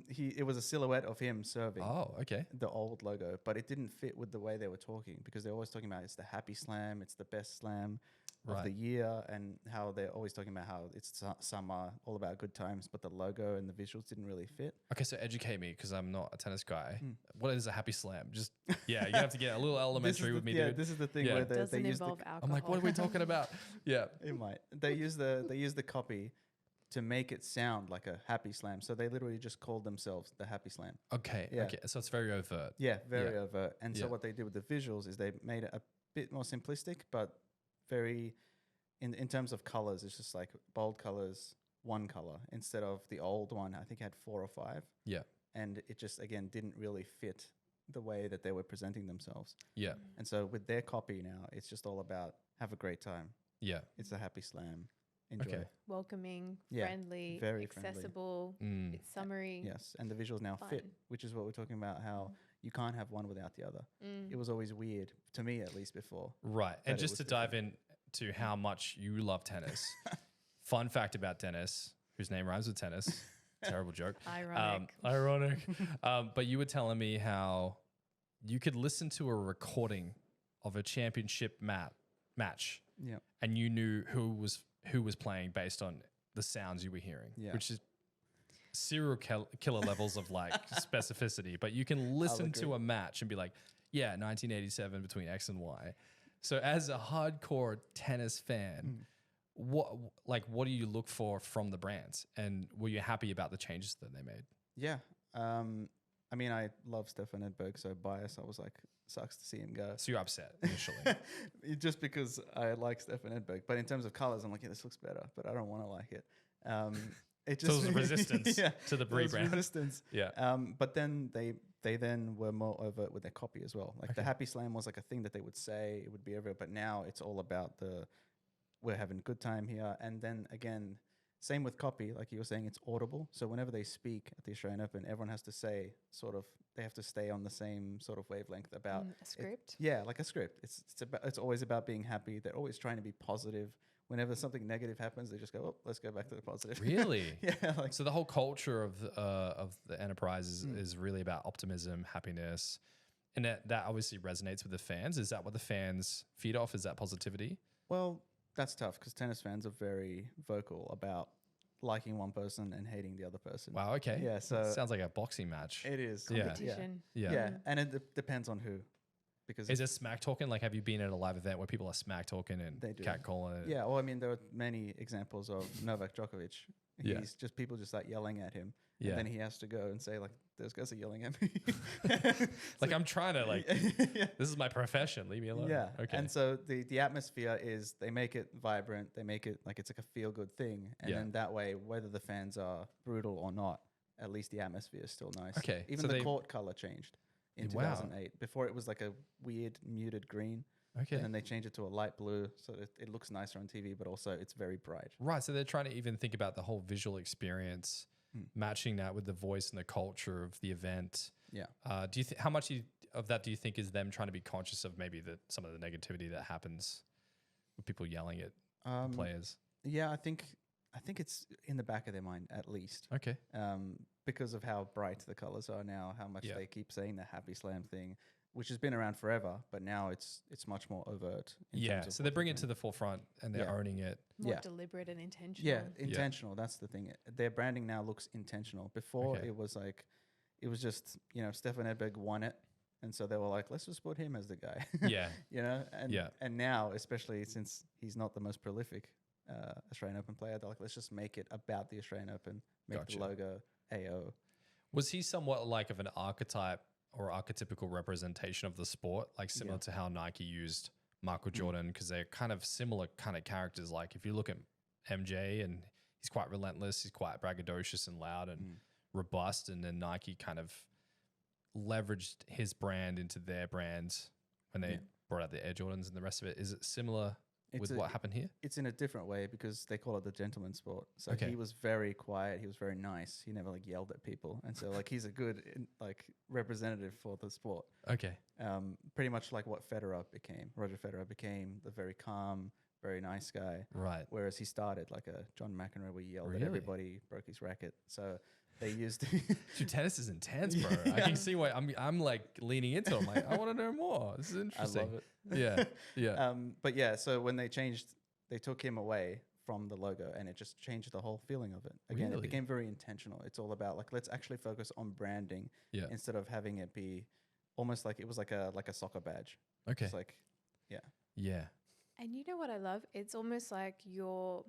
B: It was a silhouette of him serving.
A: Oh, okay.
B: The old logo, but it didn't fit with the way they were talking, because they're always talking about it's the happy slam, it's the best slam of the year, and how they're always talking about how it's summer, all about good times, but the logo and the visuals didn't really fit.
A: Okay, so educate me, because I'm not a tennis guy. What is a happy slam? Just you have to get a little elementary with me, dude.
B: This is the thing where they use
C: alcohol.
A: I'm like, what are we talking about? Yeah,
B: it might. They use the copy to make it sound like a happy slam. So they literally just called themselves the Happy Slam.
A: Okay.
B: Yeah.
A: Okay. So it's very overt.
B: Yeah, very
A: Yeah.
B: overt. And so
A: Yeah.
B: what they did with the visuals is they made it a bit more simplistic, but very in terms of colors, it's just like bold colors, one color instead of the old one. I think it had 4 or 5.
A: Yeah.
B: And it just again didn't really fit the way that they were presenting themselves.
A: Yeah.
B: And so with their copy now, it's just all about have a great time.
A: Yeah.
B: It's a happy slam. Enjoy.
A: Okay.
C: Welcoming,
B: Yeah,
C: friendly,
B: very friendly.
C: accessible.
A: Mm.
C: It's summary.
B: Yes, and the visuals now fit,
C: Fun.
B: which is what we're talking about. How you can't have one without the other.
C: Mm.
B: It was always weird to me, at least before.
A: Right.
B: That
A: And
B: it
A: just
B: was
A: to dive in to how much you love tennis. Fun fact about Dennis, whose name rhymes with tennis. Terrible joke.
C: Ironic.
A: Ironic. But you were telling me how you could listen to a recording of a championship match
B: Yeah,
A: and you knew who was playing based on the sounds you were hearing,
B: Yeah.
A: which is serial killer levels of like specificity. But you can listen
B: agree.
A: to a match and be like, yeah, 1987 between X and Y. So as a hardcore tennis fan, what do you look for from the brands? And were you happy about the changes that they made?
B: yeah. I mean, I love Stefan Edberg, so bias. I was like, sucks to see him go.
A: So you're upset initially.
B: Just because I like Stefan Edberg, but in terms of colors, I'm like, yeah, this looks better, but I don't want to like it. It
A: So
B: just
A: it was resistance to the
B: there was
A: rebrand.
B: resistance.
A: Yeah.
B: But then they then were more overt with their copy as well. Like the
A: Okay.
B: Happy Slam was like a thing that they would say, it would be everywhere, but now it's all about we're having a good time here. And then again, same with copy, like you were saying, it's audible. So whenever they speak at the Australian Open, everyone has to say they have to stay on the same sort of wavelength about
C: A script.
B: yeah, like a script. It's always about being happy. They're always trying to be positive. Whenever something negative happens, they just go, oh, let's go back to the positive.
A: Really?
B: Yeah. Like
A: So the whole culture of the enterprise is really about optimism, happiness, and that obviously resonates with the fans. Is that what the fans feed off? Is that positivity?
B: well, that's tough because tennis fans are very vocal about liking one person and hating the other person.
A: Wow. Okay.
B: Yeah, so
A: sounds like a boxing match.
B: it is.
A: Yeah.
C: Competition.
A: Yeah.
B: Yeah. And it depends on who. Because
A: Is it smack talking? Like, have you been at a live event where people are smack talking and
B: They do.
A: catcalling?
B: yeah, well, I mean, there are many examples of Novak Djokovic.
A: Yeah.
B: He's just people just start yelling at him.
A: Yeah.
B: And then he has to go and say, like, those guys are yelling at me.
A: Like, I'm trying to like.
B: yeah.
A: This is my profession. Leave me alone.
B: Yeah.
A: Okay.
B: And so the atmosphere is they make it vibrant. They make it like it's like a feel good thing. And
A: Yeah.
B: then that way, whether the fans are brutal or not, at least the atmosphere is still nice.
A: Okay,
B: Even
A: so
B: the
A: they-
B: court color changed in
A: Wow.
B: 2008. Before it was like a weird muted green.
A: Okay.
B: And then they changed it to a light blue so that it looks nicer on TV, but also it's very bright.
A: Right. So they're trying to even think about the whole visual experience, matching that with the voice and the culture of the event.
B: Yeah.
A: Do you how much of that do you think is them trying to be conscious of maybe some of the negativity that happens with people yelling at the players?
B: Yeah, I think it's in the back of their mind at least.
A: Okay.
B: Because of how bright the colors are now, how much
A: Yeah.
B: they keep saying the Happy Slam thing, which has been around forever, but now it's much more overt. In
A: Yeah.
B: terms of
A: So
B: what
A: they bring
B: they're
A: it to
B: doing.
A: the forefront and they're
B: Yeah.
A: owning it.
C: More
B: Yeah.
C: deliberate and intentional.
B: Yeah, intentional. That's the thing. Their branding now looks intentional. Before
A: Okay.
B: it was like, it was just Stefan Edberg won it, and so they were like, let's just put him as the guy.
A: Yeah.
B: And
A: Yeah.
B: and now, especially since he's not the most prolific Australian Open player, they're like, let's just make it about the Australian Open, make
A: Gotcha.
B: the logo AO.
A: Was he somewhat like of an archetype or archetypical representation of the sport, like similar
B: Yeah.
A: to how Nike used Michael Jordan? Because they're kind of similar kind of characters. Like if you look at MJ and he's quite relentless, he's quite braggadocious and loud and robust. And then Nike kind of leveraged his brand into their brand when they brought out the Air Jordans and the rest of it. Is it similar with what happened here?
B: It's in a different way because they call it the gentleman sport. So
A: Okay.
B: he was very quiet. He was very nice. He never like yelled at people. And so like he's a good like representative for the sport.
A: Okay.
B: Pretty much like what Federer became. Roger Federer became the very calm, very nice guy.
A: Right.
B: Whereas he started like a John McEnroe where he yelled
A: Really?
B: at everybody, broke his racket. So they used
A: Dude, tennis is intense, bro. I can see why I'm like leaning into it. I'm like, I want to know more. This is
B: I
A: interesting.
B: love it.
A: Yeah. Yeah.
B: But yeah, so when they took him away from the logo and it just changed the whole feeling of it. Again,
A: Really?
B: it became very intentional. It's all about like, let's actually focus on branding
A: Yeah.
B: instead of having it be almost like it was like a soccer badge.
A: Okay.
B: It's like, yeah.
A: Yeah.
C: And you know what I love? It's almost like you're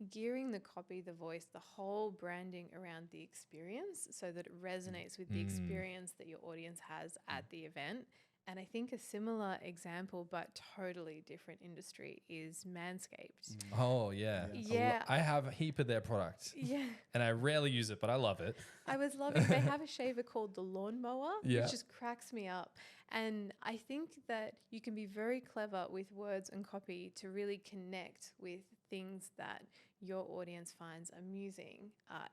C: gearing the copy, the voice, the whole branding around the experience so that it resonates with the experience that your audience has at the event. And I think a similar example, but totally different industry, is Manscaped.
A: Oh, yeah.
C: Yeah.
A: I have a heap of their product.
C: Yeah.
A: And I rarely use it, but I love it.
C: I was loving, they have a shaver called the Lawnmower,
A: Yeah.
C: which just cracks me up. And I think that you can be very clever with words and copy to really connect with things that your audience finds amusing,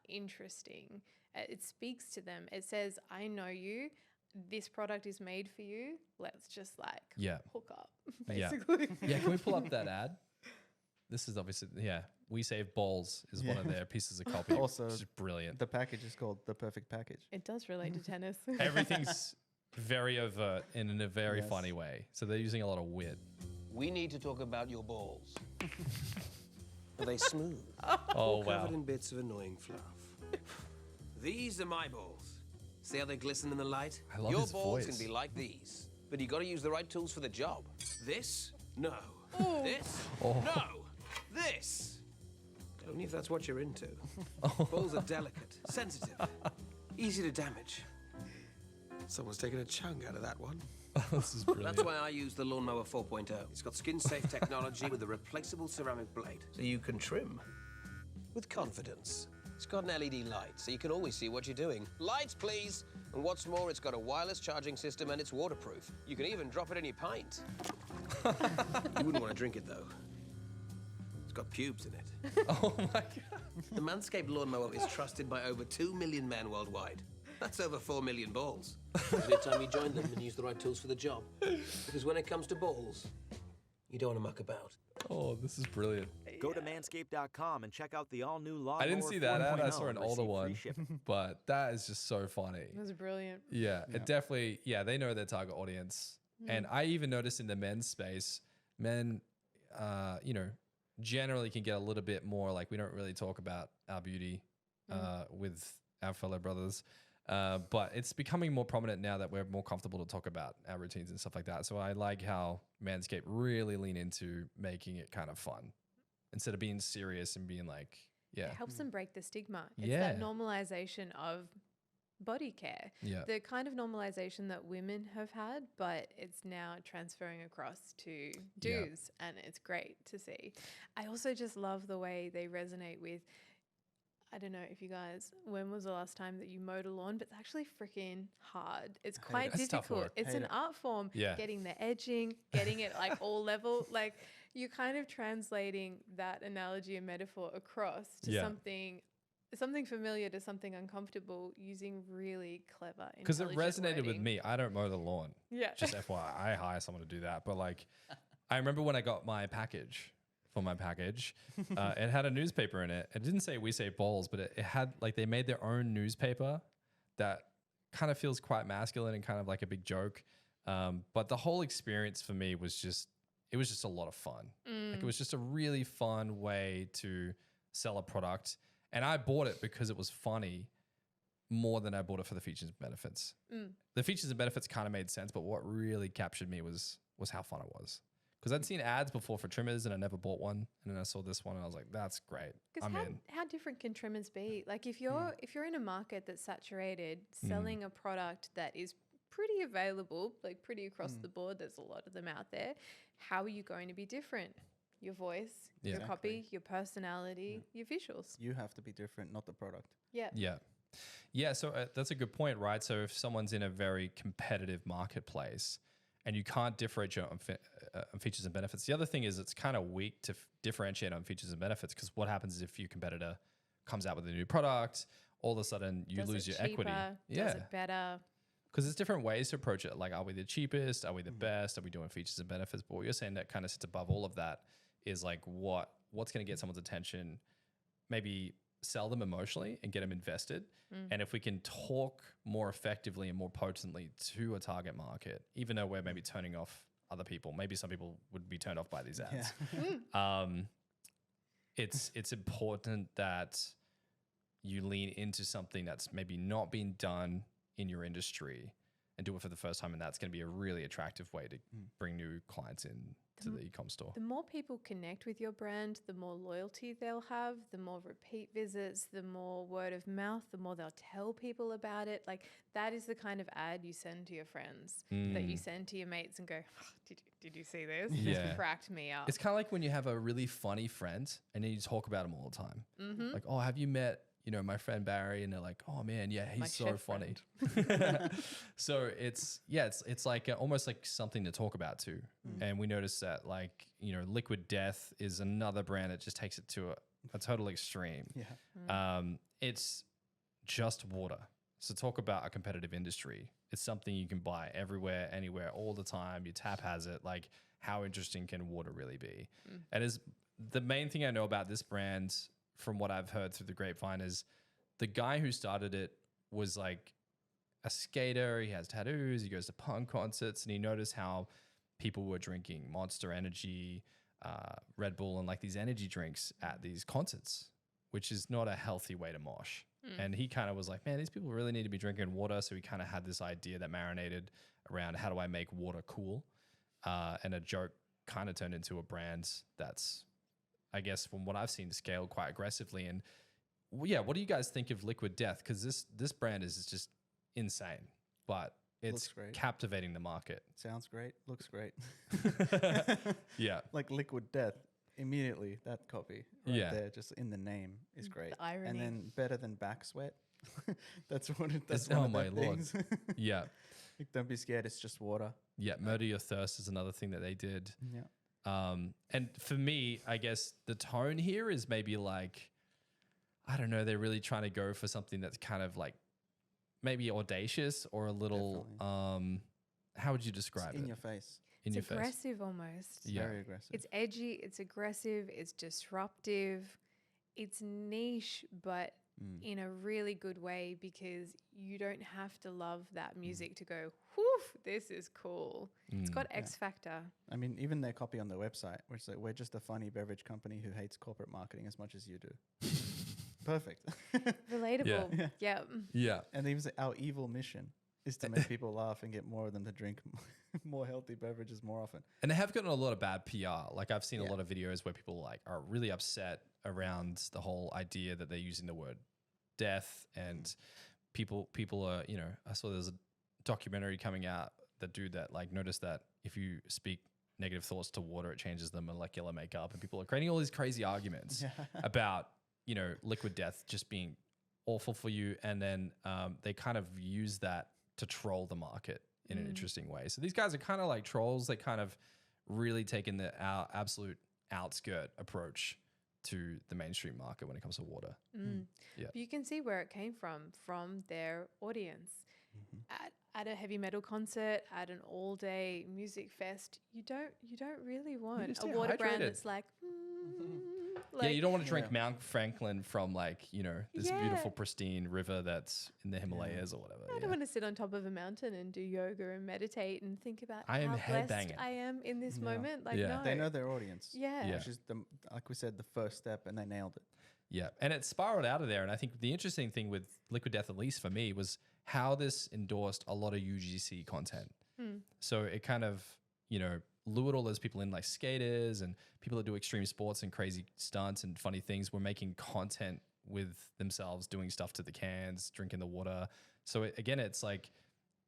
C: interesting. It speaks to them. It says, I know you. This product is made for you. Let's just hook up, basically.
A: Yeah, can we pull up that ad? This is obviously, We Save Balls is one of their pieces of copy.
B: Also,
A: which is brilliant.
B: The package is called The Perfect Package.
C: It does relate to tennis.
A: Everything's very overt and in a very funny way. So they're using a lot of wit.
G: We need to talk about your balls. Are they smooth?
A: Oh, wow.
G: Covered in bits of annoying fluff. These are my balls. See how they glisten in the light?
A: I love
G: your
A: his
G: balls
A: voice.
G: can be like these, but you got to use the right tools for the job. This? No. This? No. This? Only if that's what you're into. Balls are delicate, sensitive, easy to damage. Someone's taken a chunk out of that one.
A: This is brilliant.
G: That's why I use the Lawnmower 4.0. It's got skin-safe technology with a replaceable ceramic blade, so you can trim with confidence. It's got an LED light, so you can always see what you're doing. Lights, please! And what's more, it's got a wireless charging system and it's waterproof. You can even drop it in your pint. You wouldn't want to drink it, though. It's got pubes in it.
A: Oh, my God.
G: The Manscaped Lawnmower is trusted by over 2 million men worldwide. That's over 4 million balls. Anytime you join them and use the right tools for the job. Because when it comes to balls, you don't want to muck about.
A: Oh, this is brilliant.
H: Go to manscaped.com and check out the all-new Lawnmower 4.0.
A: I didn't see that ad. I saw an
H: and
A: older
H: receive
A: one.
H: free shipping.
A: But that is just so funny.
C: It was brilliant.
A: Yeah, it definitely, they know their target audience. And I even noticed in the men's space, men, generally can get a little bit more, like we don't really talk about our beauty with our fellow brothers. But it's becoming more prominent now that we're more comfortable to talk about our routines and stuff like that. So I like how Manscaped really lean into making it kind of fun instead of being serious and being like,
C: It helps them break the stigma. It's
A: Yeah.
C: that normalization of body care.
A: Yeah.
C: The kind of normalization that women have had, but it's now transferring across to dudes, and it's great to see. I also just love the way they resonate with, I don't know if you guys, when was the last time that you mowed a lawn? But it's actually freaking hard. It's quite
A: It's tough
C: difficult.
A: work.
C: It's an art form.
A: Yeah.
C: Getting the edging, getting it like all level. Like you're kind of translating that analogy and metaphor across to something familiar to something uncomfortable using really clever,
A: because it resonated with
C: wording.
A: me. I don't mow the lawn.
C: Yeah.
A: Just FYI, I hire someone to do that. But like, I remember when I got my package. It had a newspaper in it. It didn't say "We Save Balls," but it had like they made their own newspaper that kind of feels quite masculine and kind of like a big joke. But the whole experience for me was just a lot of fun. Like it was just a really fun way to sell a product, and I bought it because it was funny more than I bought it for the features and benefits. The features and benefits kind of made sense, but what really captured me was how fun it was. Because I'd seen ads before for trimmers and I never bought one. And then I saw this one and I was like, that's great.
C: Because
A: I'm in.
C: how different can trimmers be? Like if you're in a market that's saturated, selling a product that is pretty available, like pretty across the board, there's a lot of them out there. How are you going to be different? Your voice, your copy, your personality, your visuals.
B: You have to be different, not the product.
C: Yeah.
A: Yeah. So that's a good point, right? So if someone's in a very competitive marketplace and you can't differentiate on features and benefits, the other thing is it's kind of weak to differentiate on features and benefits, because what happens is if your competitor comes out with a new product, all of a sudden you
C: Does
A: lose
C: it
A: your
C: cheaper?
A: equity.
C: Does it better?
A: Because there's different ways to approach it. Like, are we the cheapest? Are we the best? Are we doing features and benefits? But what you're saying that kind of sits above all of that is like what's going to get someone's attention, maybe sell them emotionally and get them invested. And if we can talk more effectively and more potently to a target market, even though we're maybe turning off other people, maybe some people would be turned off by these ads. It's important that you lean into something that's maybe not being done in your industry and do it for the first time. And that's going to be a really attractive way to bring new clients in to the e-com store.
C: The more people connect with your brand, the more loyalty they'll have, the more repeat visits, the more word of mouth, the more they'll tell people about it. Like that is the kind of ad you send to your friends, that you send to your mates and go, oh, did you see this?
A: Yeah.
C: This cracked me up.
A: It's kind of like when you have a really funny friend and then you talk about them all the time. Like, oh, have you met, my friend Barry? And they're like, oh man, yeah, he's so funny. So it's like almost like something to talk about too. And we noticed that like, Liquid Death is another brand that just takes it to a total extreme.
B: Yeah.
A: It's just water. So talk about a competitive industry. It's something you can buy everywhere, anywhere, all the time. Your tap has it. Like, how interesting can water really be? And is the main thing I know about this brand, from what I've heard through the grapevine, is the guy who started it was like a skater. He has tattoos. He goes to punk concerts, and he noticed how people were drinking Monster Energy, Red Bull, and like these energy drinks at these concerts, which is not a healthy way to mosh. And he kind of was like, man, these people really need to be drinking water. So he kind of had this idea that marinated around how do I make water cool? And a joke kind of turned into a brand that's, I guess, from what I've seen, scaled quite aggressively. And yeah, what do you guys think of Liquid Death? Because this brand is just insane, but it's captivating the market.
B: Sounds great. Looks great.
A: Yeah.
B: Like Liquid Death. Immediately, that copy there, just in the name, is great.
C: The irony.
B: And then better than back sweat. That's one of
A: my
B: the
A: Lord.
B: things.
A: Yeah.
B: Like, don't be scared. It's just water.
A: Yeah. Murder Your Thirst is another thing that they did.
B: Yeah.
A: And for me, I guess the tone here is maybe like, I don't know, they're really trying to go for something that's kind of like maybe audacious or a little, how would you describe it?
B: In your face.
C: It's aggressive almost.
A: Yeah.
B: Very aggressive.
C: It's edgy, it's aggressive, it's disruptive, it's niche, but in a really good way, because you don't have to love that music to go, whew, this is cool. It's got X factor.
B: I mean, even their copy on their website, which is like, we're just a funny beverage company who hates corporate marketing as much as you do. Perfect.
C: Relatable. Yeah.
A: Yeah.
B: And even our evil mission is to make people laugh and get more of them to drink more healthy beverages more often.
A: And they have gotten a lot of bad PR. Like I've seen a lot of videos where people like are really upset around the whole idea that they're using the word death, and people are, I saw there's a documentary coming out that dude that like noticed that if you speak negative thoughts to water, it changes the molecular makeup, and people are creating all these crazy arguments about, Liquid Death just being awful for you. And then they kind of use that to troll the market in an interesting way. So these guys are kind of like trolls. They kind of really taken the absolute outskirt approach to the mainstream market when it comes to water. Yeah.
C: But you can see where it came from their audience. At a heavy metal concert, at an all-day music fest, you don't really want a water brand that's like,
A: yeah, you don't want to drink Mount Franklin from like, this beautiful pristine river that's in the Himalayas or whatever.
C: I don't want to sit on top of a mountain and do yoga and meditate and think about
A: I am
C: how blessed
A: headbanging.
C: I am in this moment. Like, no.
B: They know their audience.
C: Yeah.
B: Which is, like we said, the first step, and they nailed it.
A: Yeah. And it spiraled out of there. And I think the interesting thing with Liquid Death, at least for me, was how this endorsed a lot of UGC content. So it kind of, lured all those people in, like skaters and people that do extreme sports and crazy stunts and funny things, were making content with themselves, doing stuff to the cans, drinking the water. So it's like,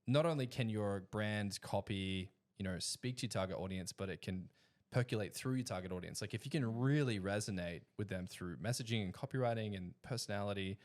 A: not only can your brand copy, speak to your target audience, but it can percolate through your target audience. Like if you can really resonate with them through messaging and copywriting and personality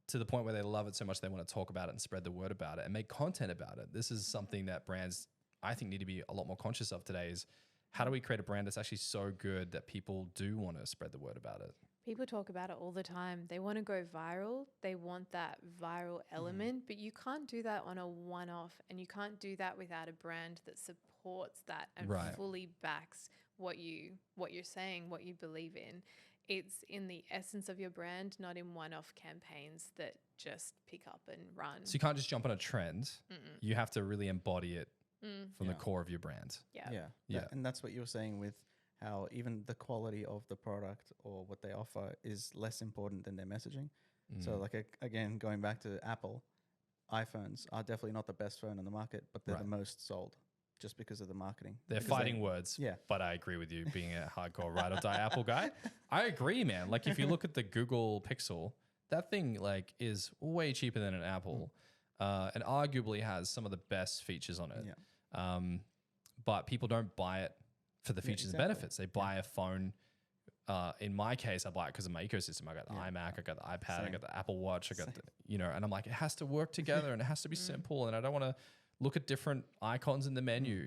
A: to the point where they love it so much they want to talk about it and spread the word about it and make content about it. This is something that brands, I think, need to be a lot more conscious of today, is how do we create a brand that's actually so good that people do want to spread the word about it?
C: People talk about it all the time. They want to go viral. They want that viral element, but you can't do that on a one-off, and you can't do that without a brand that supports that and fully backs what you're saying, what you believe in. It's in the essence of your brand, not in one-off campaigns that just pick up and run.
A: So you can't just jump on a trend. You have to really embody it from the core of your brand.
B: And that's what you were saying with how even the quality of the product or what they offer is less important than their messaging. So like, again, going back to Apple, iPhones are definitely not the best phone on the market, but they're the most sold. just because of the marketing.
A: They're
B: Because
A: fighting words,
B: yeah.
A: but I agree with you being a hardcore ride or die Apple guy. I agree, man. Like if you look at the Google Pixel, that thing like is way cheaper than an Apple, and arguably has some of the best features on it.
B: Yeah.
A: But people don't buy it for the features and benefits. They buy a phone. In my case, I buy it because of my ecosystem. I got the iMac, I got the iPad, I got the Apple Watch, I got the, and I'm like, it has to work together and it has to be simple. And I don't want to look at different icons in the menu,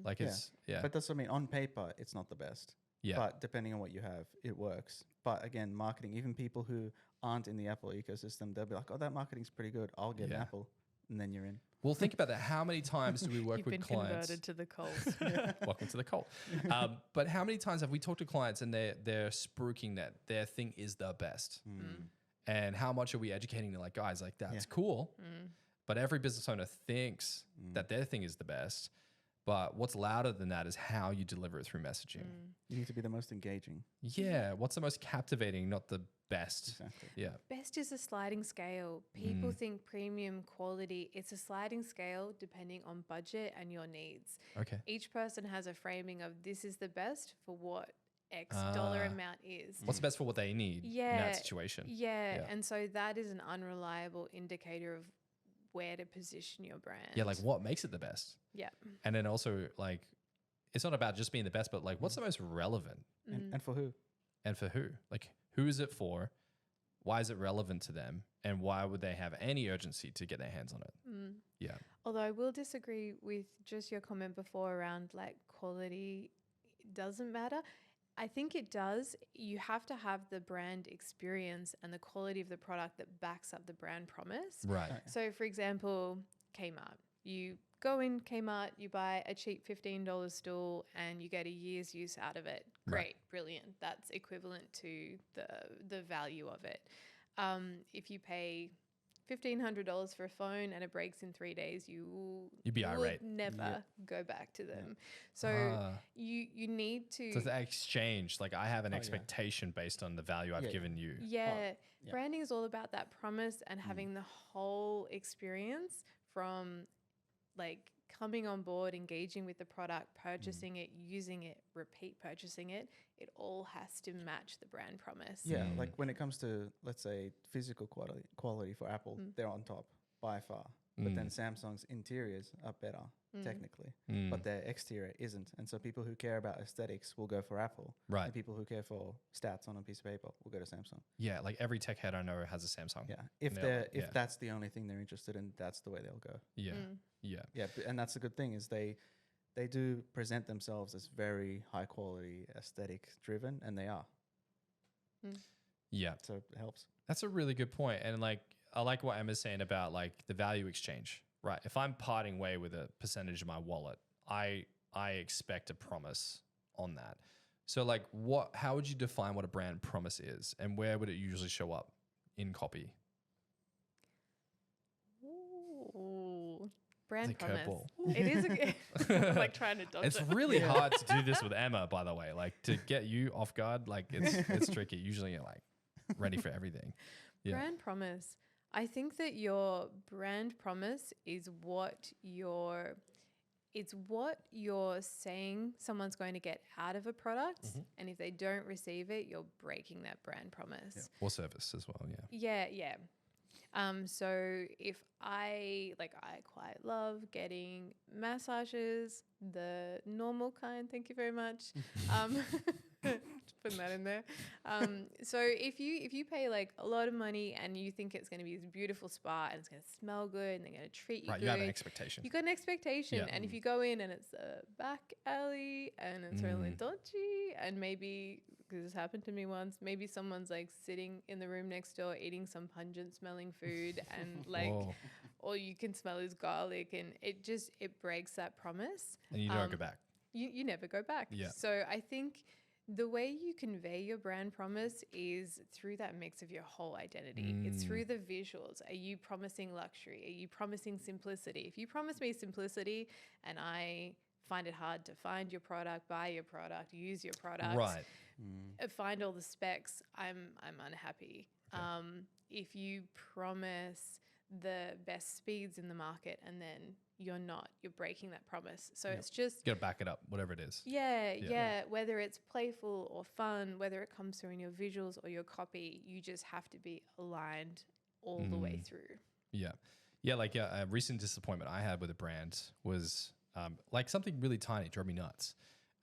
A: like it's,
B: But that's what I mean. On paper, it's not the best.
A: Yeah.
B: But depending on what you have, it works. But again, marketing, even people who aren't in the Apple ecosystem, they'll be like, oh, that marketing's pretty good. I'll get an Apple. And then you're in.
A: Well, think about that. How many times do we work
C: You've
A: with
C: been
A: clients?
C: converted to the cult.
A: Welcome to the cult. But how many times have we talked to clients and they're spruiking that their thing is the best? And how much are we educating them? Like, guys, like that's cool. But every business owner thinks that their thing is the best. But what's louder than that is how you deliver it through messaging.
B: You need to be the most engaging.
A: Yeah. What's the most captivating, not the best.
B: Exactly.
A: Yeah.
C: Best is a sliding scale. People think premium quality. It's a sliding scale depending on budget and your needs.
A: Okay.
C: Each person has a framing of this is the best for what X dollar amount is.
A: What's best for what they need in that situation.
C: Yeah. And so that is an unreliable indicator of where to position your brand.
A: Yeah, like what makes it the best?
C: Yeah.
A: And then also like, it's not about just being the best, but like what's the most relevant?
B: And for who?
A: And for who? Like who is it for? Why is it relevant to them? And why would they have any urgency to get their hands on it? Yeah.
C: Although I will disagree with just your comment before around like quality doesn't matter. I think it does. You have to have the brand experience and the quality of the product that backs up the brand promise.
A: Right.
C: So for example, Kmart. You go in Kmart, you buy a cheap $15 stool and you get a year's use out of it. Great, brilliant. That's equivalent to the value of it. If you pay $1,500 for a phone and it breaks in 3 days,
A: You'd be irate.
C: would never go back to them. So you need to...
A: So the exchange, like I have an expectation based on the value I've given you.
C: Branding is all about that promise and having the whole experience from like coming on board, engaging with the product, purchasing it, using it, repeat purchasing it. It all has to match the brand promise.
B: Yeah, like when it comes to, let's say, physical quality for Apple, they're on top by far. But then Samsung's interiors are better, technically, but their exterior isn't. And so people who care about aesthetics will go for Apple.
A: Right.
B: And people who care for stats on a piece of paper will go to Samsung.
A: Yeah, like every tech head I know has a Samsung.
B: Yeah, if that's the only thing they're interested in, that's the way they'll go.
A: Yeah,
B: Yeah, and that's a good thing is they do present themselves as very high quality, aesthetic driven, and they are.
A: Yeah.
B: So it helps.
A: That's a really good point. And like, I like what Emma's saying about like the value exchange, right? If I'm parting way with a percentage of my wallet, I expect a promise on that. So like how would you define what a brand promise is and where would it usually show up in copy?
C: Ooh, brand
A: It's a
C: promise.
A: curveball.
C: It is I'm like trying to dodge
A: It's
C: it.
A: really hard to do this with Emma, by the way, like to get you off guard. Like it's tricky. Usually you're like ready for everything. Yeah.
C: Brand promise. I think that your brand promise is what you're saying someone's going to get out of a product. And if they don't receive it, you're breaking that brand promise.
A: Yeah. Or service as well.
C: Yeah. So if I quite love getting massages, the normal kind, thank you very much. Just putting that in there. So if you pay like a lot of money and you think it's going to be this beautiful spa and it's going to smell good and they're going to treat you
A: Right,
C: good.
A: you have an expectation.
C: You got an expectation.
A: Yeah.
C: And if you go in and it's a back alley and it's really dodgy and maybe, because this happened to me once, maybe someone's like sitting in the room next door eating some pungent smelling food and like all you can smell is garlic and it breaks that promise.
A: And you don't go back.
C: You never go back.
A: Yeah.
C: So I think the way you convey your brand promise is through that mix of your whole identity. It's through the visuals. Are you promising luxury? Are you promising simplicity? If you promise me simplicity and I find it hard to find your product, buy your product, use your product,
A: Right.
C: Find all the specs, I'm unhappy. Okay. If you promise the best speeds in the market and then you're not. You're breaking that promise. So it's just
A: You got to back it up, whatever it is.
C: yeah. Whether it's playful or fun, whether it comes through in your visuals or your copy, you just have to be aligned all the way through.
A: Yeah. Yeah. Like a recent disappointment I had with a brand was like something really tiny, drove me nuts.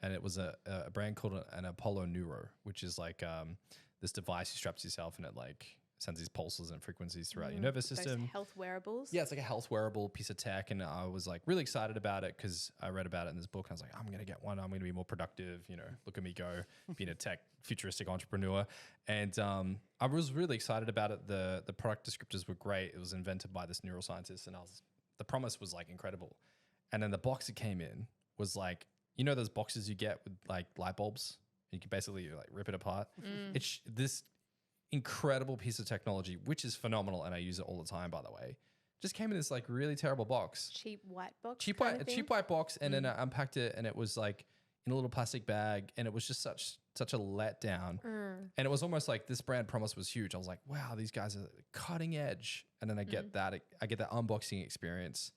A: And it was a brand called an Apollo Neuro, which is like this device you strap to yourself and it like sends these pulses and frequencies throughout your nervous system.
C: Those health wearables.
A: Yeah, it's like a health wearable piece of tech. And I was like really excited about it because I read about it in this book. And I was like, I'm going to get one. I'm going to be more productive. You know, look at me go, being a tech futuristic entrepreneur. And I was really excited about it. The product descriptors were great. It was invented by this neuroscientist. And the promise was like incredible. And then the box it came in was like, you know, those boxes you get with like light bulbs? You can basically like rip it apart. It's this incredible piece of technology, which is phenomenal, and I use it all the time, by the way. Just came in this like really terrible box,
C: Cheap white box.
A: cheap white box, and then I unpacked it, and it was like in a little plastic bag, and it was just such a letdown. And it was almost like this brand promise was huge. I was like, wow, these guys are cutting edge. And then I get that unboxing experience,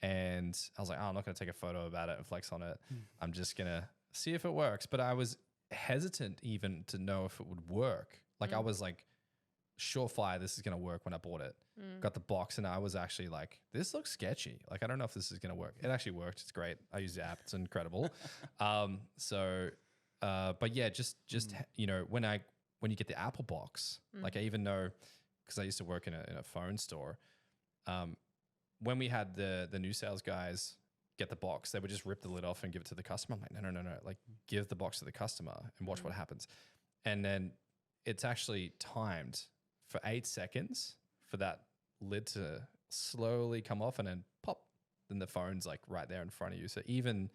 A: and I was like, oh, I'm not going to take a photo about it and flex on it. I'm just gonna see if it works. But I was hesitant even to know if it would work. Like I was like, surefire, this is going to work when I bought it. Got the box and I was actually like, this looks sketchy. Like, I don't know if this is going to work. It actually worked. It's great. I use the app. It's incredible. But yeah, just you know, when you get the Apple box, like I even know, because I used to work in a phone store, when we had the new sales guys get the box, they would just rip the lid off and give it to the customer. I'm like, no. Like, give the box to the customer and watch what happens. And then it's actually timed for 8 seconds for that lid to slowly come off and then pop. Then the phone's like right there in front of you. So even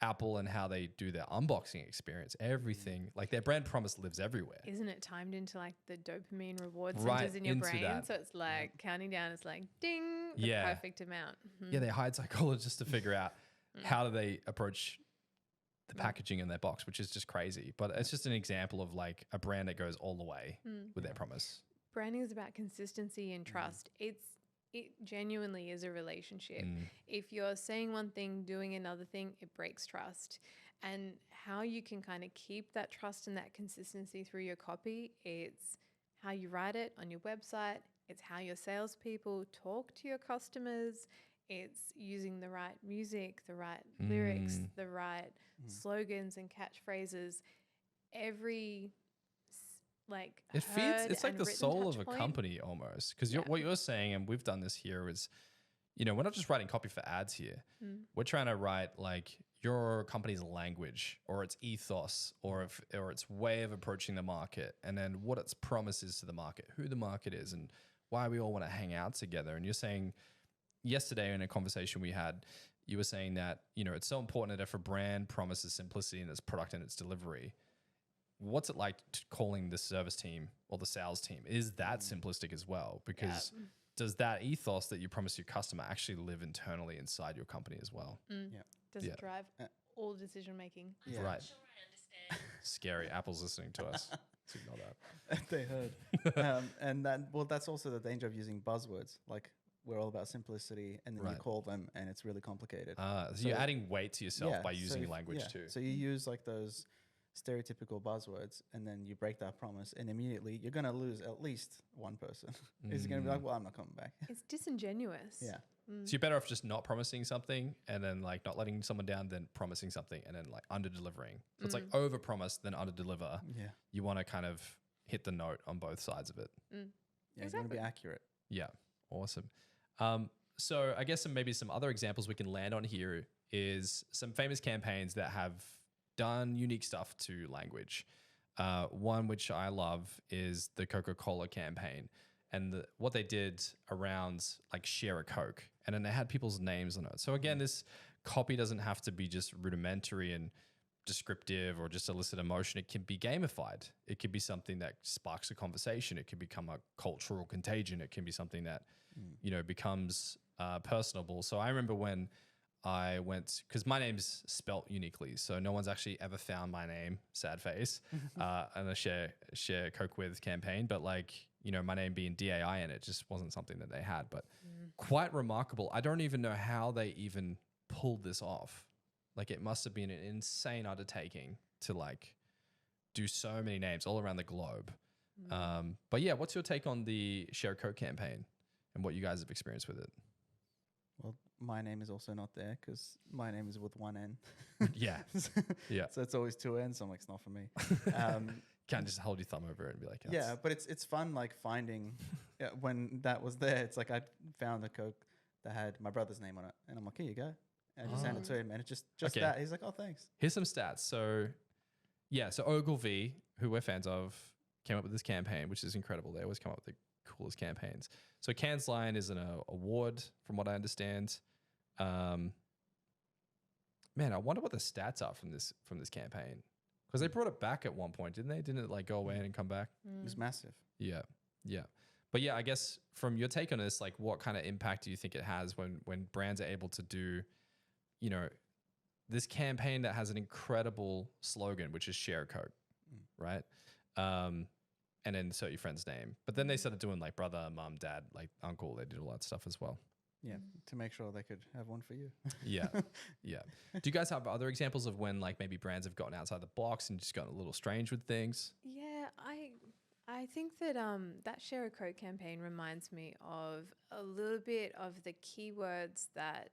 A: Apple and how they do their unboxing experience, everything, like their brand promise lives everywhere.
C: Isn't it timed into like the dopamine reward
A: Right
C: centers in your
A: into
C: brain?
A: that.
C: So it's like counting down, it's like ding, the
A: Yeah.
C: perfect amount.
A: Yeah, they hired psychologists to figure out how do they approach the packaging in their box, which is just crazy. But it's just an example of like a brand that goes all the way with their promise.
C: Branding is about consistency and trust. It genuinely is a relationship. If you're saying one thing, doing another thing, it breaks trust. And how you can kind of keep that trust and that consistency through your copy, it's how you write it on your website. It's how your salespeople talk to your customers. It's using the right music, the right lyrics, the right slogans and catchphrases. Every
A: It feeds. It's like the soul of a
C: touch point.
A: company almost. Because what you're saying, and we've done this here, is, you know, we're not just writing copy for ads here. We're trying to write like your company's language or its ethos or its way of approaching the market, and then what its promise is to the market, who the market is, and why we all want to hang out together. And you're saying yesterday in a conversation we had, you were saying that, you know, it's so important that if a brand promises simplicity in its product and its delivery, what's it like calling the service team or the sales team? Is that simplistic as well? Because does that ethos that you promise your customer actually live internally inside your company as well?
C: Does it drive all decision making?
B: Yeah.
A: Right. Scary. Apple's listening to us. Let's ignore that.
B: They heard. And that's also the danger of using buzzwords. Like, we're all about simplicity, and then you call them and it's really complicated.
A: So you're adding weight to yourself by using language too.
B: So you use like those stereotypical buzzwords, and then you break that promise, and immediately you're going to lose at least one person. Is going to be like, well, I'm not coming back.
C: It's disingenuous.
B: Yeah.
A: So you're better off just not promising something and then like not letting someone down than promising something and then like under delivering. So it's like over promise then under deliver.
B: Yeah.
A: You want to kind of hit the note on both sides of it.
B: Yeah, you want to be accurate.
A: Yeah. Awesome. So I guess maybe some other examples we can land on here is some famous campaigns that have done unique stuff to language. One which I love is the Coca-Cola campaign, and what they did around like share a Coke, and then they had people's names on it. So again, this copy doesn't have to be just rudimentary and descriptive or just elicit emotion. It can be gamified. It could be something that sparks a conversation. It could become a cultural contagion. It can be something that, you know, becomes personable. So I remember when I went, because my name's spelt uniquely, so no one's actually ever found my name, sad face, and a share Coke with campaign. But like, you know, my name being DAI in it just wasn't something that they had. But quite remarkable. I don't even know how they even pulled this off. Like, it must have been an insane undertaking to like do so many names all around the globe. But yeah, what's your take on the Share a Coke campaign and what you guys have experienced with it?
B: Well, my name is also not there because my name is with one N.
A: Yeah. Yeah.
B: So it's always two N's. So I'm like, it's not for me.
A: Can't just hold your thumb over it and be like,
B: yeah, but it's fun like finding when that was there. It's like I found a Coke that had my brother's name on it, and I'm like, here you go. And I just handed it to him, and it's just
A: Okay.
B: that. He's like, oh, thanks.
A: Here's some stats. So, yeah, so Ogilvy, who we're fans of, came up with this campaign, which is incredible. They always come up with the coolest campaigns. So, Cannes Lion is an award, from what I understand. Man, I wonder what the stats are from this campaign, because they brought it back at one point, didn't they? Didn't it like go away and come back?
B: It was massive.
A: Yeah, yeah. But yeah, I guess from your take on this, like, what kind of impact do you think it has when brands are able to do, you know, this campaign that has an incredible slogan, which is Share a Coke, right? And then insert your friend's name. But then they started doing like brother, mum, dad, like uncle. They did all that stuff as well.
B: Yeah, to make sure they could have one for you.
A: Yeah, yeah. Do you guys have other examples of when like maybe brands have gotten outside the box and just gotten a little strange with things?
C: Yeah, I think that that Share a Coke campaign reminds me of a little bit of the keywords that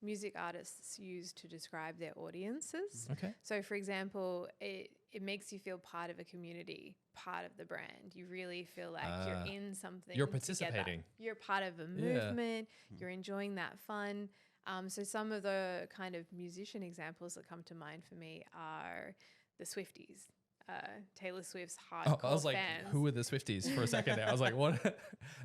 C: music artists use to describe their audiences.
A: Okay.
C: So, for example, it makes you feel part of a community, part of the brand. You really feel like you're in something.
A: You're
C: together.
A: participating.
C: You're part of a movement. You're enjoying that fun. So some of the kind of musician examples that come to mind for me are the Swifties. Taylor Swift's hardcore
A: I was like,
C: fans.
A: who are the Swifties for a second there? I was like, what?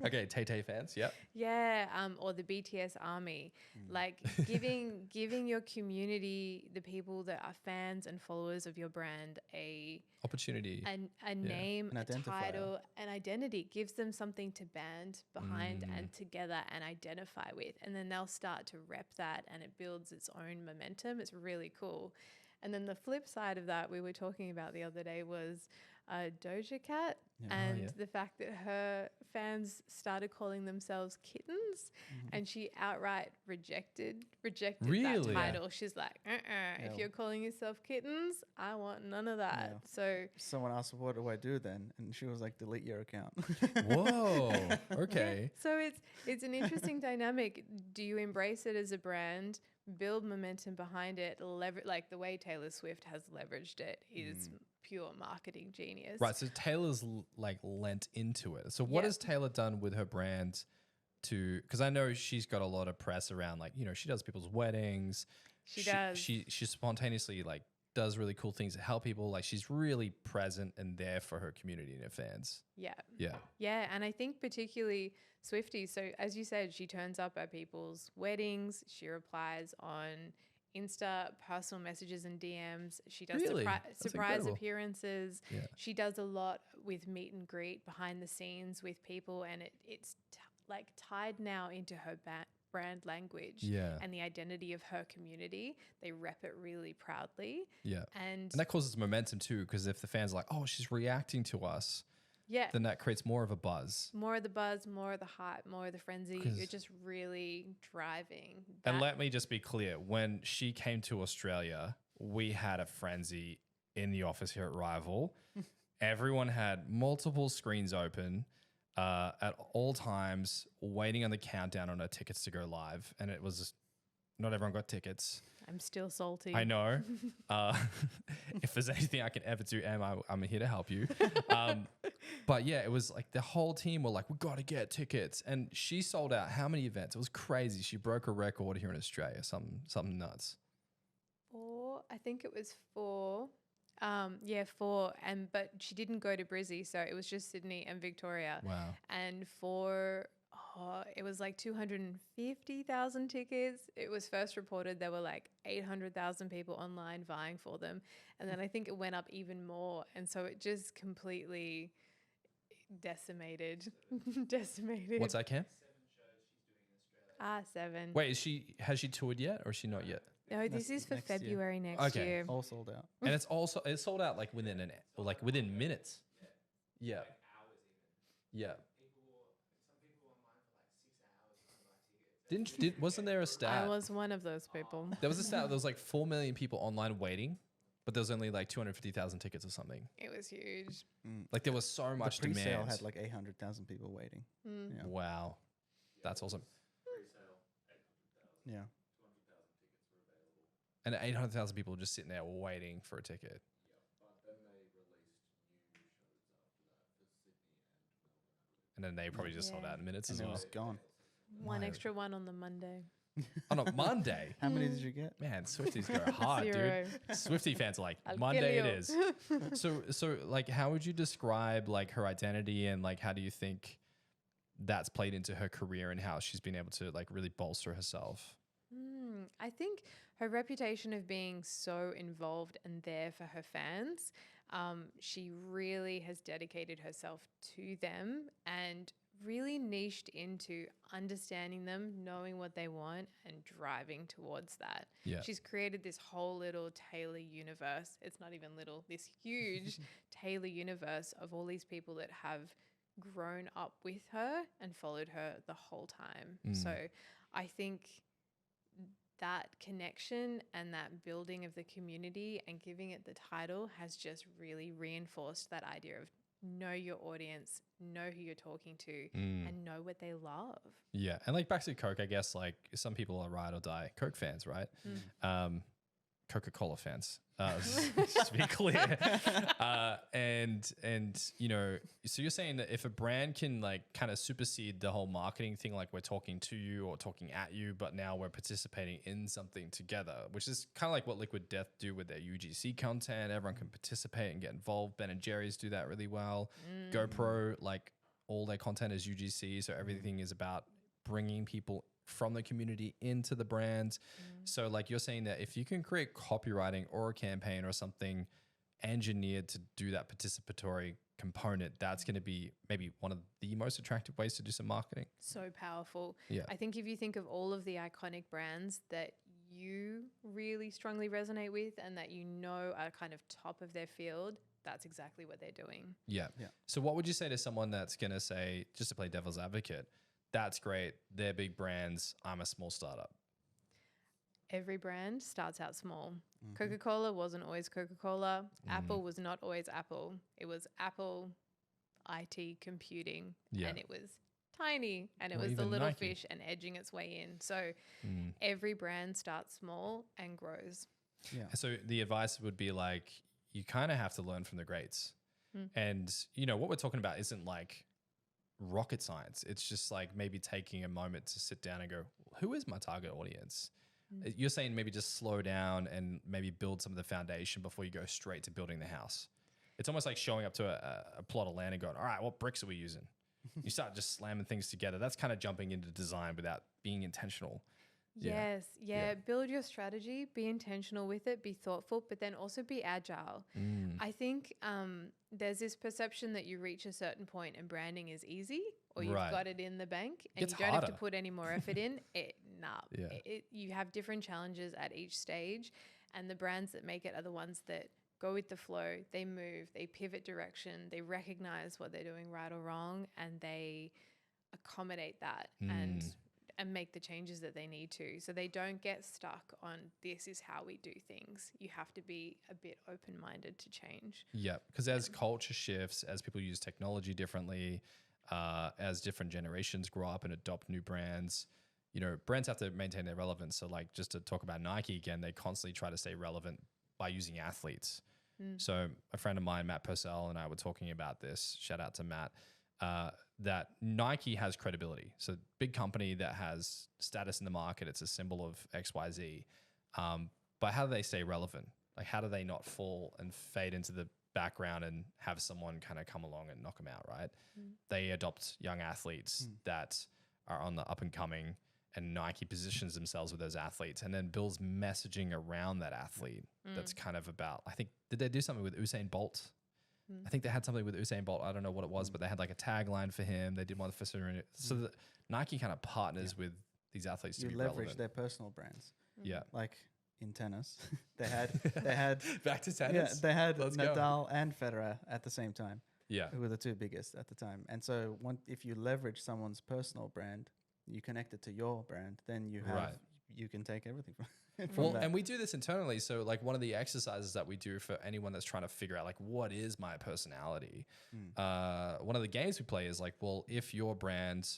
A: Okay, Tay-Tay fans, yep.
C: Yeah, or the BTS army, like giving your community, the people that are fans and followers of your brand, a
A: Opportunity.
C: a name,
B: An
C: a
B: identifier.
C: title, an identity, gives them something to band behind and together and identify with, and then they'll start to rep that, and it builds its own momentum. It's really cool. And then the flip side of that we were talking about the other day was Doja Cat and the fact that her fans started calling themselves kittens, and she outright rejected
A: Really?
C: that title. She's like, if you're calling yourself kittens, I want none of that.
B: Yeah.
C: So
B: Someone asked, what do I do then? And she was like, delete your account.
A: Whoa, okay.
C: So it's an interesting dynamic. Do you embrace it as a brand, build momentum behind it, like the way Taylor Swift has leveraged it is pure marketing genius.
A: Right, so Taylor's like lent into it. So what has Taylor done with her brand to, because I know she's got a lot of press around, like, you know, she does people's weddings.
C: She does.
A: She spontaneously like does really cool things to help people. Like, she's really present and there for her community and her fans.
C: Yeah.
A: Yeah.
C: Yeah, and I think particularly Swiftie. So as you said, she turns up at people's weddings. She replies on Insta, personal messages and DMs. She does
A: Really? That's
C: surprise
A: incredible.
C: appearances.
A: Yeah.
C: She does a lot with meet and greet behind the scenes with people, and it's like tied now into her brand language
A: Yeah.
C: and the identity of her community. They rep it really proudly.
A: Yeah.
C: And
A: that causes momentum too, because if the fans are like, oh, she's reacting to us,
C: yeah,
A: then that creates more of a buzz.
C: more of the buzz, more of the hype, more of the frenzy.
A: 'Cause-
C: You're just really driving that.
A: And let me just be clear, when she came to Australia, we had a frenzy in the office here at Rival. Everyone had multiple screens open at all times, waiting on the countdown on her tickets to go live. And it was not everyone got tickets.
C: I'm still salty.
A: I know. If there's anything I can ever do, Em, I'm here to help you. But yeah, it was like the whole team were like, we got to get tickets. And she sold out how many events? It was crazy. She broke a record here in Australia, something nuts.
C: 4, I think it was 4. 4. But she didn't go to Brizzy, so it was just Sydney and Victoria.
A: Wow.
C: And it was like 250,000 tickets. It was first reported there were like 800,000 people online vying for them. And then I think it went up even more. And so it just completely decimated.
A: What's that, Cam?
C: 7.
A: Wait, has she toured yet or is she not yet?
C: No, this is for
B: next year.
C: February next
A: Okay.
C: year.
B: All sold out.
A: And it's sold out like within minutes. Yeah. Yeah. Wasn't there a stat?
C: I was one of those people.
A: There was a stat. There was like 4 million people online waiting, but there was only like 250,000 tickets or something.
C: It was huge.
A: Like there was so much
B: the pre-sale
A: demand.
B: had like 800,000 people waiting. Yeah.
A: Wow, that's awesome.
B: Yeah.
A: And 800,000 people just sitting there waiting for a ticket. And then they probably just sold out in minutes as
B: And it
A: well.
B: was gone.
C: One extra one on the Monday.
A: On a Monday.
B: How many did you get?
A: Man, Swifties go hard,
C: 0.
A: dude. Swiftie fans are like,
C: I'll
A: Monday
C: kill
A: it
C: you.
A: is. So like, how would you describe like her identity and like, how do you think that's played into her career and how she's been able to like really bolster herself?
C: I think her reputation of being so involved and there for her fans, she really has dedicated herself to them and really niched into understanding them, knowing what they want and driving towards that.
A: Yeah.
C: She's created this whole little Taylor universe. It's not even little, this huge Taylor universe of all these people that have grown up with her and followed her the whole time. So I think that connection and that building of the community and giving it the title has just really reinforced that idea of know your audience, know who you're talking to, and know what they love.
A: Yeah. And like back to Coke, I guess like some people are ride or die Coke fans, right? Coca-Cola fans, just to be clear. And you know, so you're saying that if a brand can like kind of supersede the whole marketing thing, like we're talking to you or talking at you, but now we're participating in something together, which is kind of like what Liquid Death do with their UGC content. Everyone can participate and get involved. Ben and Jerry's do that really well. GoPro, like all their content is UGC, so everything is about bringing people from the community into the brands. So like you're saying that if you can create copywriting or a campaign or something engineered to do that participatory component, that's going to be maybe one of the most attractive ways to do some marketing.
C: So powerful.
A: Yeah.
C: I think if you think of all of the iconic brands that you really strongly resonate with and that you know are kind of top of their field, that's exactly what they're doing.
A: Yeah. So what would you say to someone that's going to say, just to play devil's advocate, that's great, they're big brands, I'm a small startup?
C: Every brand starts out small. Coca-Cola wasn't always Coca-Cola. Apple was not always Apple. It was Apple IT computing, and it was tiny, and it
A: Or
C: was the
A: even
C: little
A: Nike.
C: fish and edging its way in. So every brand starts small and grows.
A: So the advice would be like, you kind of have to learn from the greats. And, you know, what we're talking about isn't like rocket science. It's just like maybe taking a moment to sit down and go, who is my target audience? You're saying maybe just slow down and maybe build some of the foundation before you go straight to building the house. It's almost like showing up to a plot of land and going, all right, what bricks are we using? You start just slamming things together. That's kind of jumping into design without being intentional.
C: Yes. Yeah. Build your strategy, be intentional with it, be thoughtful, but then also be agile. I think there's this perception that you reach a certain point and branding is easy or you've got it in the bank and
A: It's
C: you don't have to
A: harder.
C: put any more effort in. You have different challenges at each stage, and the brands that make it are the ones that go with the flow. They move, they pivot direction, they recognize what they're doing right or wrong, and they accommodate that and make the changes that they need to. So they don't get stuck on this is how we do things. You have to be a bit open-minded to change.
A: Yeah, because as culture shifts, as people use technology differently, as different generations grow up and adopt new brands, you know, brands have to maintain their relevance. So like just to talk about Nike again, they constantly try to stay relevant by using athletes. So a friend of mine, Matt Purcell, and I were talking about this, shout out to Matt, that Nike has credibility. So big company that has status in the market, it's a symbol of XYZ. But how do they stay relevant? Like how do they not fall and fade into the background and have someone kind of come along and knock them out, right? They adopt young athletes that are on the up and coming, and Nike positions themselves with those athletes and then builds messaging around that athlete that's kind of about, I think, did they do something with Usain Bolt? I think they had something with Usain Bolt. I don't know what it was, but they had like a tagline for him. They did one for Serena. So that Nike kind of partners with these athletes to
B: You
A: be
B: leverage
A: relevant.
B: their personal brands.
A: Yeah.
B: Like in tennis, they had
A: Back to
B: yeah,
A: tennis.
B: they had
A: Let's go.
B: Nadal and Federer at the same time.
A: Yeah.
B: Who were the two biggest at the time. And so if you leverage someone's personal brand, you connect it to your brand, then you have
A: Right.
B: you can take everything from
A: Well,
B: that.
A: and we do this internally. So like one of the exercises that we do for anyone that's trying to figure out like, what is my personality? One of the games we play is like, well, if your brand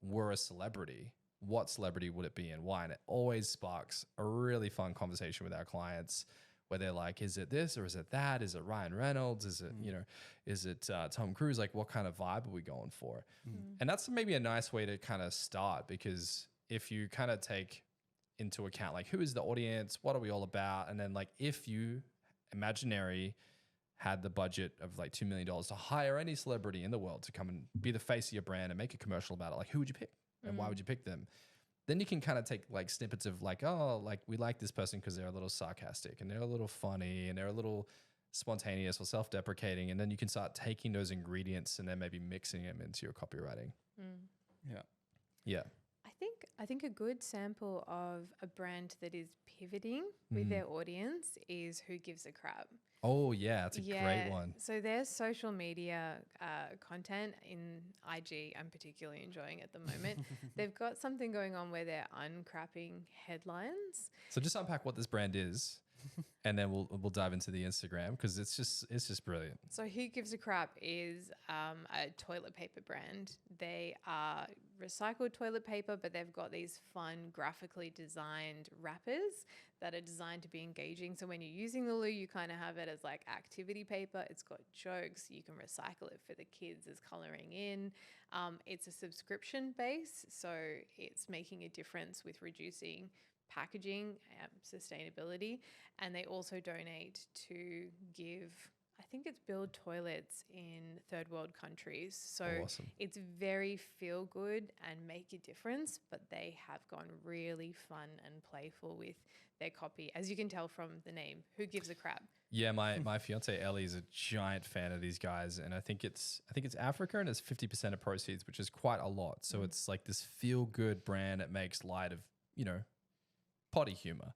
A: were a celebrity, what celebrity would it be and why? And it always sparks a really fun conversation with our clients where they're like, is it this or is it that? Is it Ryan Reynolds? Is it, is it Tom Cruise? Like what kind of vibe are we going for? And that's maybe a nice way to kind of start, because if you kind of take into account like who is the audience, what are we all about, and then like if you imaginary had the budget of like $2 million to hire any celebrity in the world to come and be the face of your brand and make a commercial about it, like who would you pick and why would you pick them? Then you can kind of take like snippets of like, oh, like we like this person because they're a little sarcastic and they're a little funny and they're a little spontaneous or self-deprecating, and then you can start taking those ingredients and then maybe mixing them into your copywriting. Yeah.
C: I think a good sample of a brand that is pivoting with their audience is Who Gives a Crap.
A: Oh yeah, that's a great one.
C: So their social media content in IG, I'm particularly enjoying at the moment. They've got something going on where they're uncrapping headlines.
A: So just unpack what this brand is, and then we'll dive into the Instagram, because it's just brilliant.
C: So Who Gives a Crap is a toilet paper brand. They are recycled toilet paper, but they've got these fun graphically designed wrappers that are designed to be engaging. So when you're using the loo, you kind of have it as like activity paper. It's got jokes. You can recycle it for the kids as coloring in. It's a subscription base, so it's making a difference with reducing packaging, sustainability, and they also donate to give, I think it's build toilets in third world countries. So
A: Awesome.
C: it's very feel good and make a difference, but they have gone really fun and playful with their copy, as you can tell from the name, Who Gives a Crap.
A: Yeah, my fiance Ellie is a giant fan of these guys, and I think it's Africa, and it's 50% of proceeds, which is quite a lot. So it's like this feel good brand that makes light of, potty humor.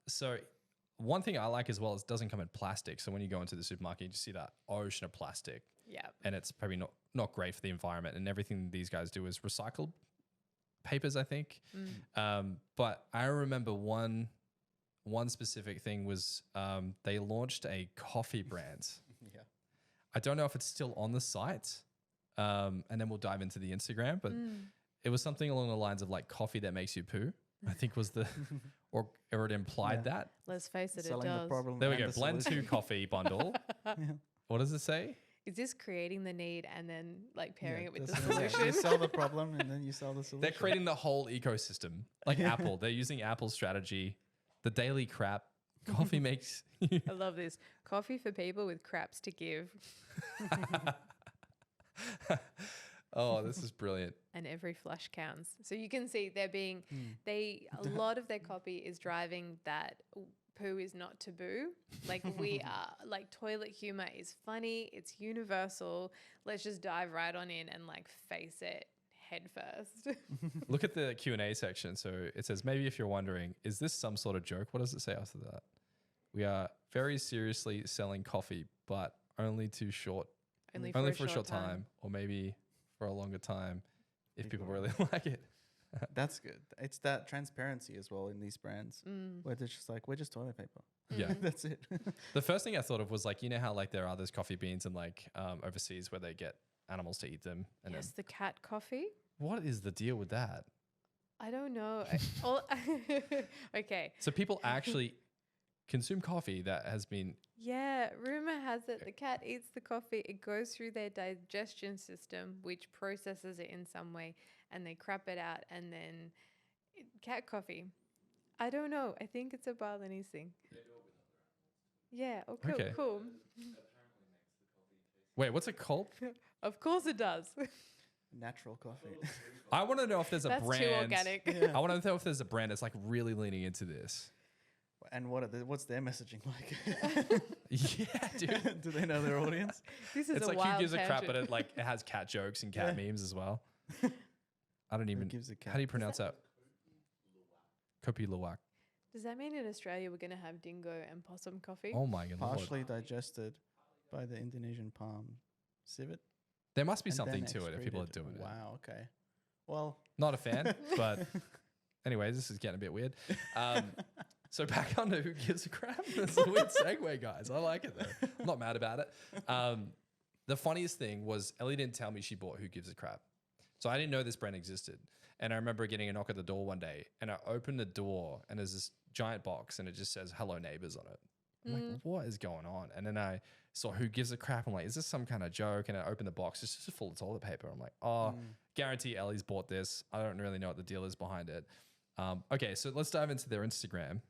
A: So one thing I like as well is it doesn't come in plastic. So when you go into the supermarket, you just see that ocean of plastic.
C: Yeah.
A: And it's probably not great for the environment. And everything these guys do is recycled papers, I think. But I remember one specific thing was they launched a coffee brand.
B: Yeah.
A: I don't know if it's still on the site. And then we'll dive into the Instagram. But it was something along the lines of like coffee that makes you poo, I think was the, or it implied that.
C: Let's face it,
B: Selling
C: it
B: the
C: does.
B: problem.
A: There we
B: and
A: go.
B: the
A: Blend
B: solution.
A: 2 coffee bundle. What does it say?
C: Is this creating the need and then like pairing
B: Yeah,
C: it with the
B: that's-
C: solution?
B: You sell the problem and then you sell the solution.
A: They're creating the whole ecosystem, like Apple. They're using Apple's strategy. The daily crap. Coffee makes.
C: I love this. Coffee for people with craps to give.
A: Oh, this is brilliant.
C: And every flush counts. So you can see they're being, a lot of their copy is driving that poo is not taboo. Like we are, like toilet humor is funny. It's universal. Let's just dive right on in and like face it head first.
A: Look at the Q&A section. So it says, maybe if you're wondering, is this some sort of joke? What does it say after that? We are very seriously selling coffee, but only for a short time, or maybe for a longer time if people really like it.
B: That's good. It's that transparency as well in these brands where they're just like, we're just toilet paper.
A: Yeah.
B: That's it.
A: The first thing I thought of was like, how like there are those coffee beans in like overseas where they get animals to eat them. And
C: Yes,
A: then
C: the cat coffee.
A: what is the deal with that?
C: I don't know. Okay.
A: So people actually consume coffee that has been.
C: Yeah, rumor has it the cat eats the coffee, it goes through their digestion system, which processes it in some way, and they crap it out, and then cat coffee. I don't know. I think it's a Balinese thing. Yeah. Oh, cool.
A: Okay.
C: Cool.
A: Wait, what's it called?
C: Of course it does.
B: Natural coffee.
A: I want to know if there's a
C: That's
A: brand.
C: too organic.
A: I want to know if there's a brand that's like really leaning into this.
B: And what's their messaging like?
A: Yeah, dude.
B: Do they know their audience?
C: This is
A: It's
C: a
A: like
C: wild
A: who gives a crap, but
C: tangent.
A: it has cat jokes and cat memes as well. I don't even.
B: gives a
A: How do you
B: cat?
A: pronounce that? Kopi Luwak.
C: Does that mean in Australia we're going to have dingo and possum coffee?
A: Oh my god.
B: Partially digested by the Indonesian palm civet.
A: There must be
B: and
A: something
B: then
A: to it if people are
B: excreted.
A: doing it.
B: Wow, okay. Well,
A: Not a fan, but anyway, this is getting a bit weird. So back on to Who Gives a Crap. That's a weird segue, guys. I like it though. I'm not mad about it. The funniest thing was Ellie didn't tell me she bought Who Gives a Crap. So I didn't know this brand existed. And I remember getting a knock at the door one day and I opened the door and there's this giant box and it just says Hello Neighbors on it. I'm like, what is going on? And then I saw Who Gives a Crap. I'm like, is this some kind of joke? And I opened the box. It's just full of toilet paper. I'm like, oh, guarantee Ellie's bought this. I don't really know what the deal is behind it. Okay, so let's dive into their Instagram.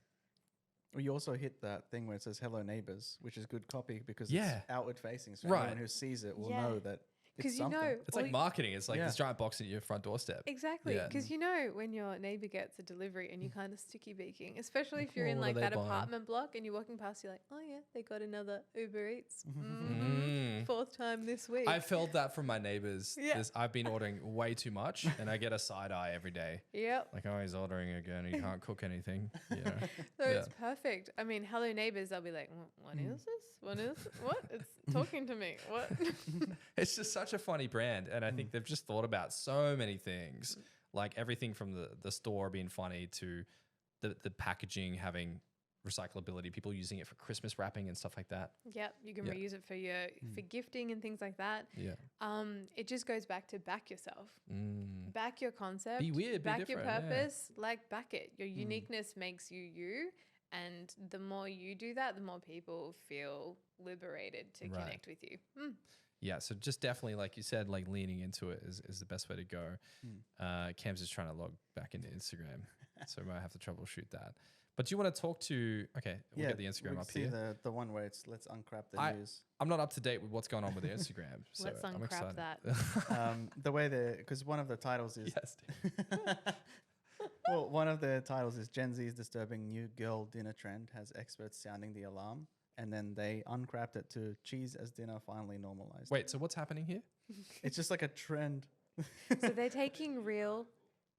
B: Well, you also hit that thing where it says "Hello Neighbors," which is good copy because
A: Yeah.
B: it's outward facing, so
A: Right.
B: anyone who sees it will
C: Yeah.
B: know that it's
C: Because you
B: something.
C: know,
A: It's like marketing. It's like
B: Yeah.
A: this giant box at your front doorstep.
C: exactly.
A: Yeah.
C: Because you know when your neighbor gets a delivery and you kind of sticky beaking, especially if you're
A: oh,
C: in
A: what are
C: like
A: they
C: that
A: buying?
C: apartment block and you're walking past, you're like, oh yeah, they got another Uber Eats.
A: Mm.
C: Fourth time this week.
A: I felt that from my neighbors.
C: Yeah.
A: I've been ordering way too much and I get a side eye every day.
C: Yep.
A: Like, oh, he's ordering again. He can't cook anything. You know?
C: So
A: Yeah.
C: it's perfect. I mean, hello neighbors, I'll be like, what is this? What is what? It's talking to me. What?
A: It's just such a funny brand. And I think they've just thought about so many things, like everything from the store being funny to the packaging having recyclability, people using it for Christmas wrapping and stuff like that.
C: Yep, you can
A: Yeah.
C: reuse it for your for gifting and things like that.
A: Yeah.
C: It just goes back to back yourself. Back your concept.
A: Be weird, be
C: back your
A: different, yeah.
C: purpose, like back it. Your uniqueness makes you you. And the more you do that, the more people feel liberated to
A: Right.
C: connect with you.
A: Yeah, so just definitely, like you said, like leaning into it is the best way to go. Cam's just trying to log back into Instagram, so we might have to troubleshoot that. But do you want to talk to? Okay, we'll get the Instagram
B: we
A: up
B: see
A: here.
B: the one where it's let's uncrap the news.
A: I'm not up to date with what's going on with the Instagram, so
C: Let's
A: I'm
C: uncrap
A: excited.
C: that.
B: The way because one of the titles is
A: Yes.
B: well, one of the titles is Gen Z's disturbing new girl dinner trend has experts sounding the alarm, and then they uncrapped it to cheese as dinner finally normalized.
A: Wait, so what's happening here?
B: It's just like a trend.
C: So they're taking real,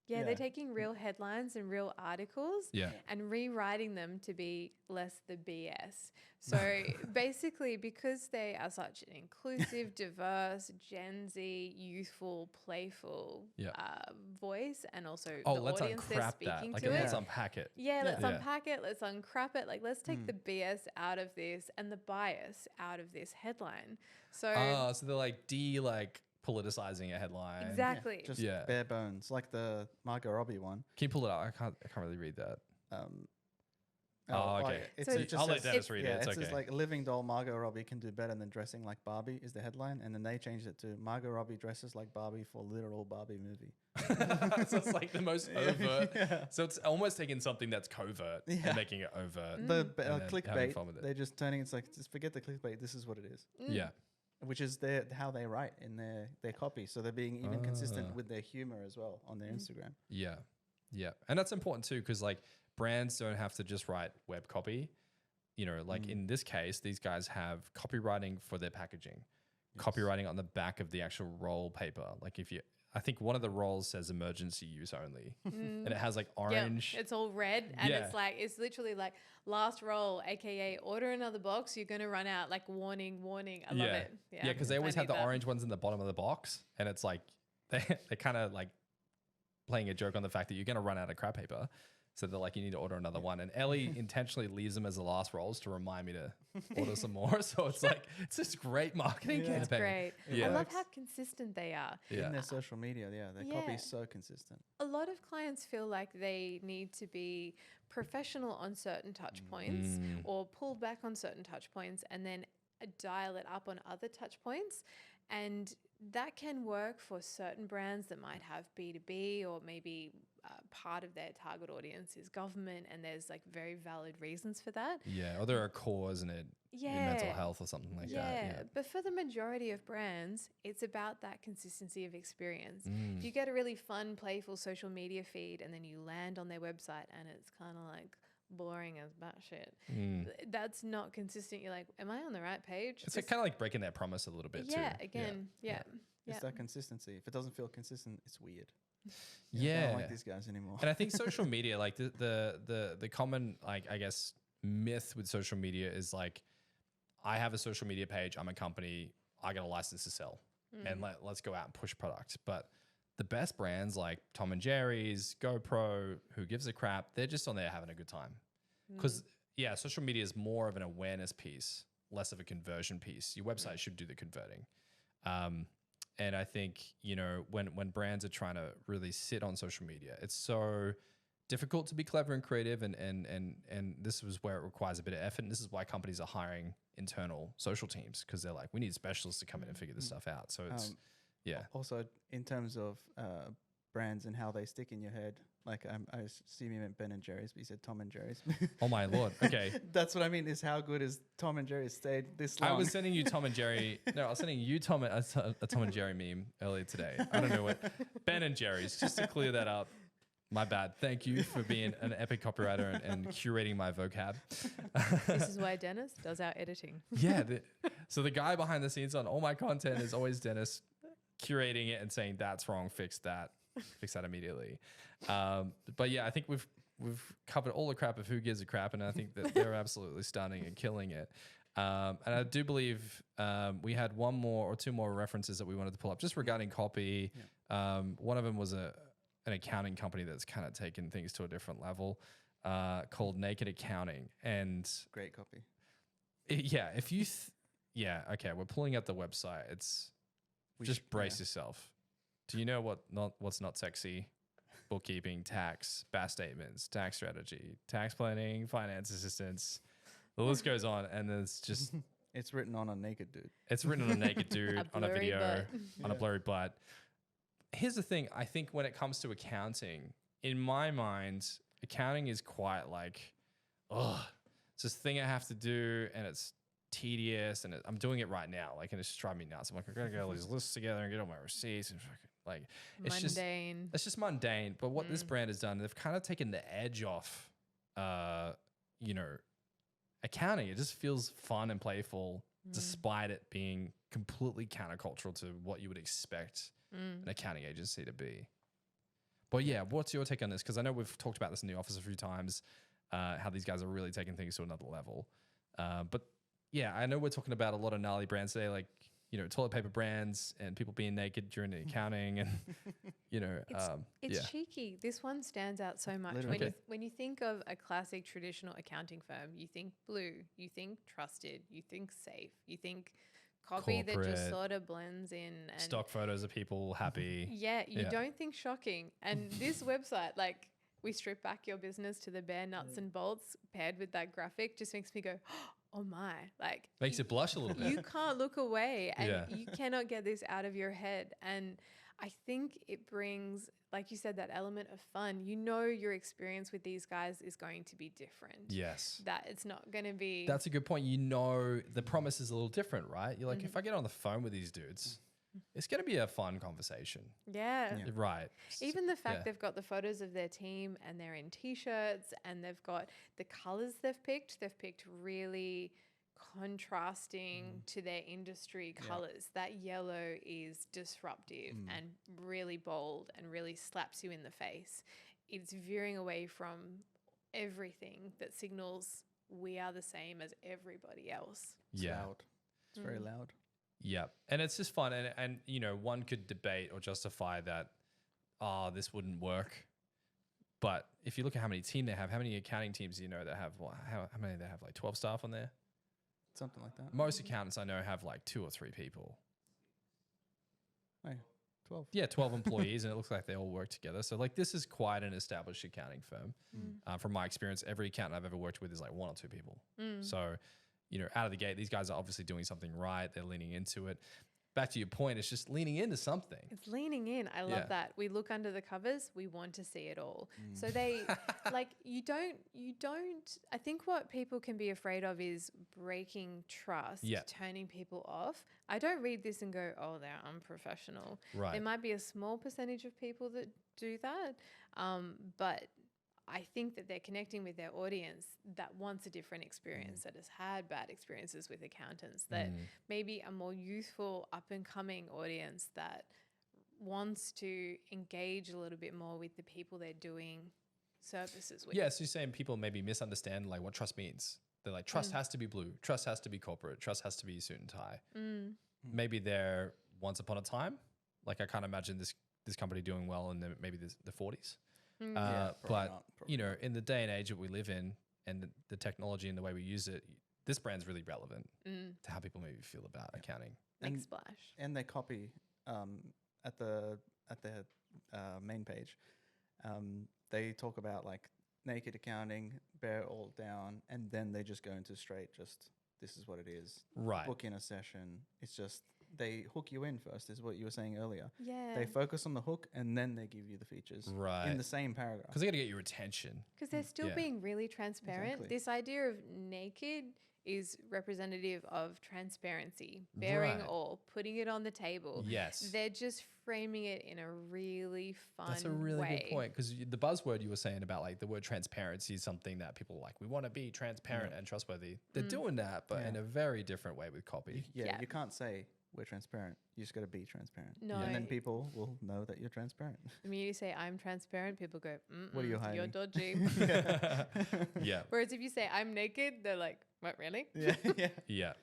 B: Yeah.
C: they're taking real headlines and real articles
A: Yeah.
C: and rewriting them to be less the BS. So basically, because they are such an inclusive, diverse, Gen Z, youthful, playful
A: Yeah.
C: voice, and also
A: Oh,
C: the
A: let's
C: audience they're
A: uncrap that.
C: speaking
A: Like,
C: to
A: let's
C: it.
A: unpack it.
C: Yeah, let's
A: Yeah.
C: unpack it. Let's uncrap it. Like, let's take the BS out of this and the bias out of this headline. So
A: Oh, so they're like politicizing a headline.
C: exactly.
B: Just
A: Yeah.
B: bare bones, like the Margot Robbie one.
A: Can you pull it up? I can't really read that.
B: Oh,
A: okay.
B: It's,
C: So
B: it just
A: I'll let
B: says-
A: Dennis read it.
B: yeah,
A: It's
B: it says
A: okay.
B: like living doll Margot Robbie can do better than dressing like Barbie is the headline, and then they changed it to Margot Robbie dresses like Barbie for literal Barbie movie.
A: So it's like the most overt.
B: Yeah.
A: So it's almost taking something that's covert
B: Yeah.
A: and making it overt.
B: The
A: And then having
B: clickbait,
A: fun with it.
B: they're just turning. It's like just forget the clickbait. This is what it is,
A: Yeah.
B: which is how they write in their copy. So they're being even consistent with their humor as well on their Instagram.
A: Yeah. Yeah. And that's important too, because like brands don't have to just write web copy. You know, like in this case, these guys have copywriting for their packaging, copywriting on the back of the actual roll paper. Like I think one of the rolls says emergency use only and it has like orange.
C: Yeah, it's all red and
A: Yeah.
C: it's literally like last roll, aka order another box, you're gonna run out, like warning. I love it.
A: Yeah, because they
C: I
A: always have
C: need
A: the
C: that.
A: orange ones in the bottom of the box, and it's like they're kind of like playing a joke on the fact that you're going to run out of crap paper. So they're like, you need to order another one. And Ellie intentionally leaves them as the last rolls to remind me to order some more. So it's like, it's this great marketing campaign.
C: It's great.
A: Yeah.
C: I love how consistent they are.
A: Yeah.
B: In their social media, their copy is so consistent.
C: A lot of clients feel like they need to be professional on certain touch points or pull back on certain touch points and then dial it up on other touch points. And that can work for certain brands that might have B2B or maybe part of their target audience is government, and there's like very valid reasons for that.
A: Yeah, or there are cores in it, in mental health or something like that. Yeah,
C: but for the majority of brands, it's about that consistency of experience. If you get a really fun, playful social media feed and then you land on their website and it's kind of like boring as batshit, that's not consistent. You're like, am I on the right page?
A: It's kind of like breaking their promise a little bit too.
C: Yeah.
B: It's that consistency. If it doesn't feel consistent, it's weird. I
A: Yeah.
B: don't like these guys anymore.
A: And I think social media, like the common, like, I guess, myth with social media is like, I have a social media page, I'm a company, I got a license to sell, and let's go out and push product. But the best brands like Tom and Jerry's, GoPro, who gives a crap, they're just on there having a good time. Because social media is more of an awareness piece, less of a conversion piece. Your website should do the converting. And I think, when brands are trying to really sit on social media, it's so difficult to be clever and creative. And this is where it requires a bit of effort. And this is why companies are hiring internal social teams, because they're like, we need specialists to come in and figure this stuff out. So it's,
B: Also, in terms of brands and how they stick in your head, like I assume you meant Ben and Jerry's, but you said Tom and Jerry's.
A: Oh my Lord. Okay.
B: That's what I mean, is how good is Tom and Jerry's stayed this long?
A: I was sending you Tom and Jerry. No, I was sending you a Tom and Jerry meme earlier today. I don't know what. Ben and Jerry's, just to clear that up. My bad. Thank you for being an epic copywriter and curating my vocab.
C: This is why Dennis does our editing.
A: Yeah. So the guy behind the scenes on all my content is always Dennis, curating it and saying that's wrong, fix that immediately. But yeah, I think we've covered all the crap of who gives a crap, and I think that they're absolutely stunning and killing it. And I do believe we had one more or two more references that we wanted to pull up just regarding copy. One of them was an accounting company that's kind of taken things to a different level, called Naked Accounting. And
B: great copy.
A: If you okay, we're pulling up the website. It's just brace yourself. Do you know what's not sexy? Bookkeeping, tax, BAS statements, tax strategy, tax planning, finance assistance. The list goes on, and there's just
B: it's written on a naked dude.
A: It's written on a naked dude on a video on a blurry butt. Here's the thing. I think when it comes to accounting, in my mind, accounting is quite like, it's this thing I have to do, and it's tedious, and I'm doing it right now, like, and it's just driving me nuts. I'm like, I gotta get all these lists together and get all my receipts, and like, it's
C: mundane.
A: It's just mundane. But what this brand has done, they've kind of taken the edge off, accounting. It just feels fun and playful, despite it being completely countercultural to what you would expect an accounting agency to be. But yeah, what's your take on this? Because I know we've talked about this in the office a few times, how these guys are really taking things to another level. But yeah, I know we're talking about a lot of gnarly brands today, like, toilet paper brands and people being naked during the accounting, and
C: it's cheeky. This one stands out so much. When you think of a classic traditional accounting firm, you think blue, you think trusted, you think safe, you think copy that just sort of blends in, and
A: stock photos of people happy.
C: You don't think shocking. And this website, like, we strip back your business to the bare nuts and bolts, paired with that graphic, just makes me go, oh my, like,
A: makes it blush a little bit.
C: You can't look away, and you cannot get this out of your head. And I think it brings, like you said, that element of fun. Your experience with these guys is going to be different.
A: Yes.
C: That it's not going to be.
A: That's a good point. The promise is a little different, right? You're like, if I get on the phone with these dudes, it's going to be a fun conversation.
C: Yeah.
A: Right.
C: Even the fact they've got the photos of their team, and they're in t-shirts, and they've got the colors they've picked really contrasting to their industry colors. That yellow is disruptive and really bold and really slaps you in the face. It's veering away from everything that signals we are the same as everybody else.
B: It's loud. It's very loud.
A: Yeah. And it's just fun. And one could debate or justify that, this wouldn't work. But if you look at how many team they have, how many accounting teams that have, how many they have, like 12 staff on there?
B: Something like that.
A: Most accountants I know have like 2 or 3 people.
B: Hey, 12.
A: Yeah, 12 employees, and it looks like they all work together. So like, this is quite an established accounting firm. From my experience, every accountant I've ever worked with is like 1 or 2 people. So, out of the gate, these guys are obviously doing something right. They're leaning into it. Back to your point, it's just leaning into something.
C: It's leaning in. I love that. We look under the covers. We want to see it all. So they, like, you don't, I think what people can be afraid of is breaking trust, turning people off. I don't read this and go, oh, they're unprofessional.
A: Right.
C: There might be a small percentage of people that do that. But I think that they're connecting with their audience that wants a different experience, that has had bad experiences with accountants, that maybe a more youthful, up-and-coming audience that wants to engage a little bit more with the people they're doing services with.
A: Yeah, so you're saying people maybe misunderstand like what trust means. They're like, trust has to be blue, trust has to be corporate, trust has to be suit and tie. Maybe they're once upon a time. Like, I can't imagine this this company doing well in maybe the 40s.
B: Yeah,
A: But
B: probably not,
A: you know, in the day and age that we live in, and the technology and the way we use it, this brand's really relevant to how people maybe feel about accounting.
C: Big splash.
B: And they copy at the main page. They talk about like naked accounting, bear it all down, and then they just go into straight. Just this is what it is.
A: Right.
B: Book in a session. It's just they hook you in first, is what you were saying earlier.
C: Yeah.
B: They focus on the hook and then they give you the features
A: Right.
B: in the same paragraph.
A: Because they got to get your attention.
C: Because they're still
A: Yeah.
C: being really transparent.
B: Exactly.
C: This idea of naked is representative of transparency, bearing
A: Right.
C: all, putting it on the table.
A: Yes.
C: They're just framing it in a really fun
A: That's a really
C: way.
A: good point, because the buzzword you were saying about like the word transparency is something that people like. We want to be transparent and trustworthy. They're doing that, but in a very different way with copy.
B: Yeah, you can't say we're transparent. You just got to be transparent.
C: No.
B: And then people will know that you're transparent.
C: The minute you say I'm transparent, people go,
B: What are you
C: You're
B: hiding?"
C: dodgy.
A: Yeah.
C: Whereas if you say I'm naked, they're like, what, really?
B: yeah, yeah.
A: Yeah.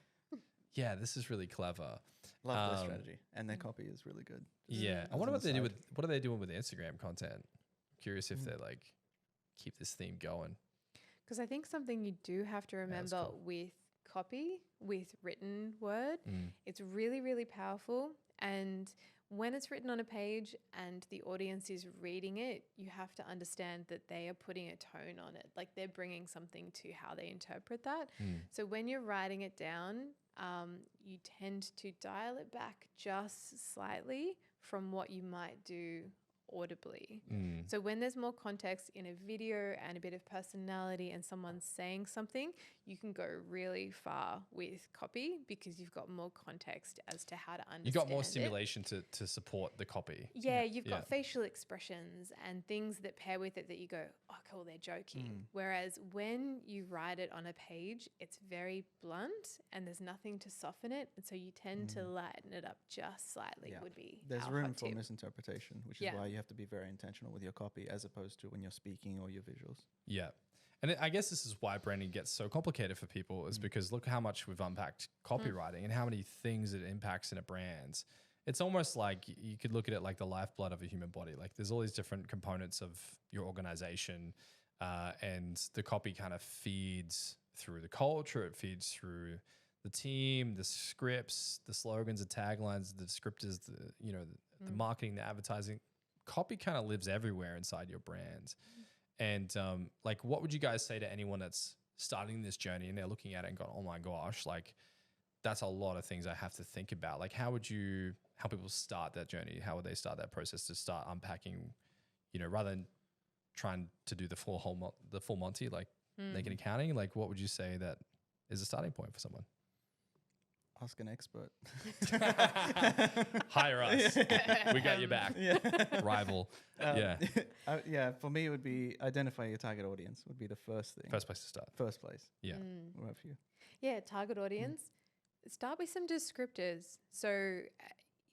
A: Yeah, this is really clever.
B: Love their strategy. And their copy is really good.
A: Yeah. I
B: As
A: wonder
B: an
A: what they do
B: aside.
A: with, what are they doing with the Instagram content? Curious if they like keep this theme going.
C: Because I think something you do have to remember
A: cool.
C: with copy, with written word, it's really, really powerful. And when it's written on a page and the audience is reading it, you have to understand that they are putting a tone on it. Like they're bringing something to how they interpret that. So when you're writing it down, you tend to dial it back just slightly from what you might do audibly. So when there's more context in a video and a bit of personality and someone's saying something, you can go really far with copy because you've got more context as to how to understand
A: You got more
C: it.
A: stimulation to support the copy.
C: Yeah, you've got
A: Yeah.
C: facial expressions and things that pair with it that you go, oh, cool, they're joking. Whereas when you write it on a page, it's very blunt and there's nothing to soften it. And so you tend to lighten it up just slightly,
B: Yeah.
C: would be
B: There's
C: our
B: room
C: hot
B: for
C: tip.
B: misinterpretation, which is
C: Yeah.
B: why you have to be very intentional with your copy as opposed to when you're speaking or your visuals.
A: Yeah. And I guess this is why branding gets so complicated for people, is because look how much we've unpacked copywriting and how many things it impacts in a brand. It's almost like you could look at it like the lifeblood of a human body. Like there's all these different components of your organization, and the copy kind of feeds through the culture. It feeds through the team, the scripts, the slogans, the taglines, the descriptors, the marketing, the advertising. Copy kind of lives everywhere inside your brand. And like, what would you guys say to anyone that's starting this journey and they're looking at it and going, oh my gosh, like that's a lot of things I have to think about. Like, how would you help people start that journey? How would they start that process to start unpacking, rather than trying to do the full Monty, like naked accounting? Like, what would you say that is a starting point for someone?
B: Ask an expert.
A: Hire us. We got your back. Rival.
B: Yeah, for me, it would be identify your target audience would be the first thing.
A: First place to start.
B: First place.
A: Yeah.
B: What about for you?
C: Yeah, target audience. Start with some descriptors. So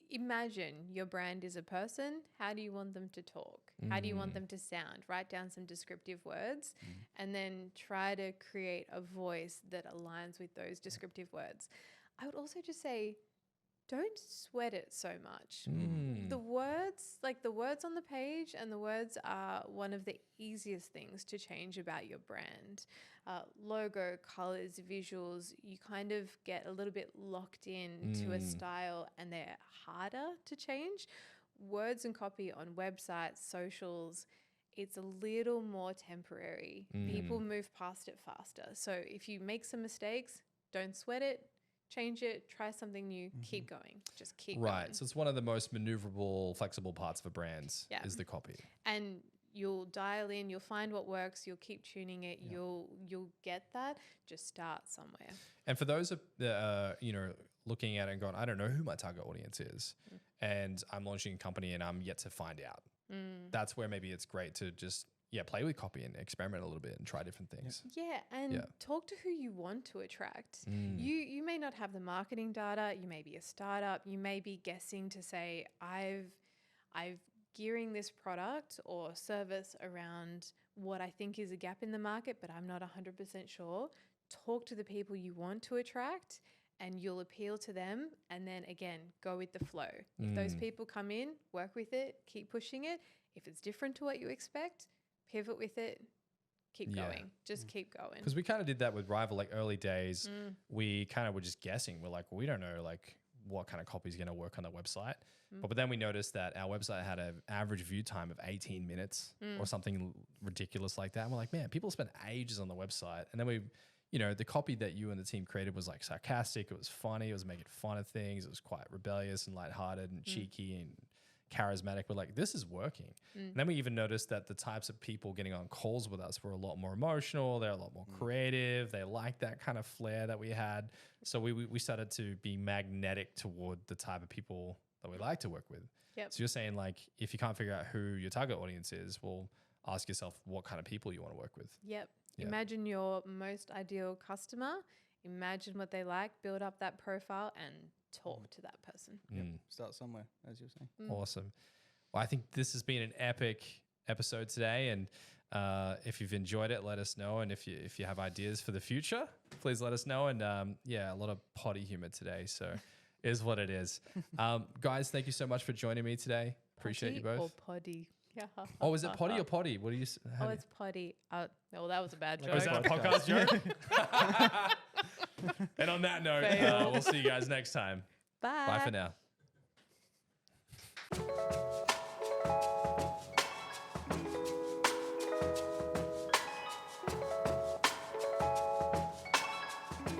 C: imagine your brand is a person. How do you want them to talk? How do you want them to sound? Write down some descriptive words and then try to create a voice that aligns with those descriptive words. I would also just say, don't sweat it so much. The words on the page and the words are one of the easiest things to change about your brand. Logo, colors, visuals, you kind of get a little bit locked in to a style and they're harder to change. Words and copy on websites, socials, it's a little more temporary. People move past it faster. So if you make some mistakes, don't sweat it. Change it, try something new, keep going. Just keep going.
A: Right. So it's one of the most maneuverable, flexible parts of a brand is the copy.
C: And you'll dial in, you'll find what works, you'll keep tuning it, you'll get that. Just start somewhere.
A: And for those looking at it and going, I don't know who my target audience is, and I'm launching a company and I'm yet to find out. That's where maybe it's great to just play with copy and experiment a little bit and try different things.
C: Yeah, and talk to who you want to attract. You may not have the marketing data. You may be a startup. You may be guessing to say, I've gearing this product or service around what I think is a gap in the market, but I'm not 100% sure. Talk to the people you want to attract and you'll appeal to them. And then again, go with the flow. If those people come in, work with it, keep pushing it. If it's different to what you expect, pivot with it, keep going. Just keep going.
A: Because we kind of did that with Rival, like early days. We kind of were just guessing. We're like, well, we don't know like what kind of copy is going to work on the website. But then we noticed that our website had an average view time of 18 minutes or something ridiculous like that. And we're like, man, people spend ages on the website. And then we, you know, the copy that you and the team created was like sarcastic. It was funny. It was making fun of things. It was quite rebellious and lighthearted and cheeky and charismatic. We're like, this is working. And then we even noticed that the types of people getting on calls with us were a lot more emotional. They're a lot more creative. They liked that kind of flair that we had. So we started to be magnetic toward the type of people that we like to work with.
C: Yep.
A: So you're saying like, if you can't figure out who your target audience is, well, ask yourself what kind of people you want to work with.
C: Yep. Imagine your most ideal customer. Imagine what they like, build up that profile and talk to that person.
B: Start somewhere, as you're saying.
A: Awesome. Well, I think this has been an epic episode today. And if you've enjoyed it, let us know. And if you have ideas for the future, please let us know. And a lot of potty humor today. So is what it is. Guys, thank you so much for joining me today. Appreciate you both.
C: Or poddy. Yeah.
A: Oh, is it potty or potty? What do you?
C: It's potty. Well, that was a bad joke.
A: Was that a podcast joke? And on that note, we'll see you guys next time.
C: Bye.
A: Bye for now.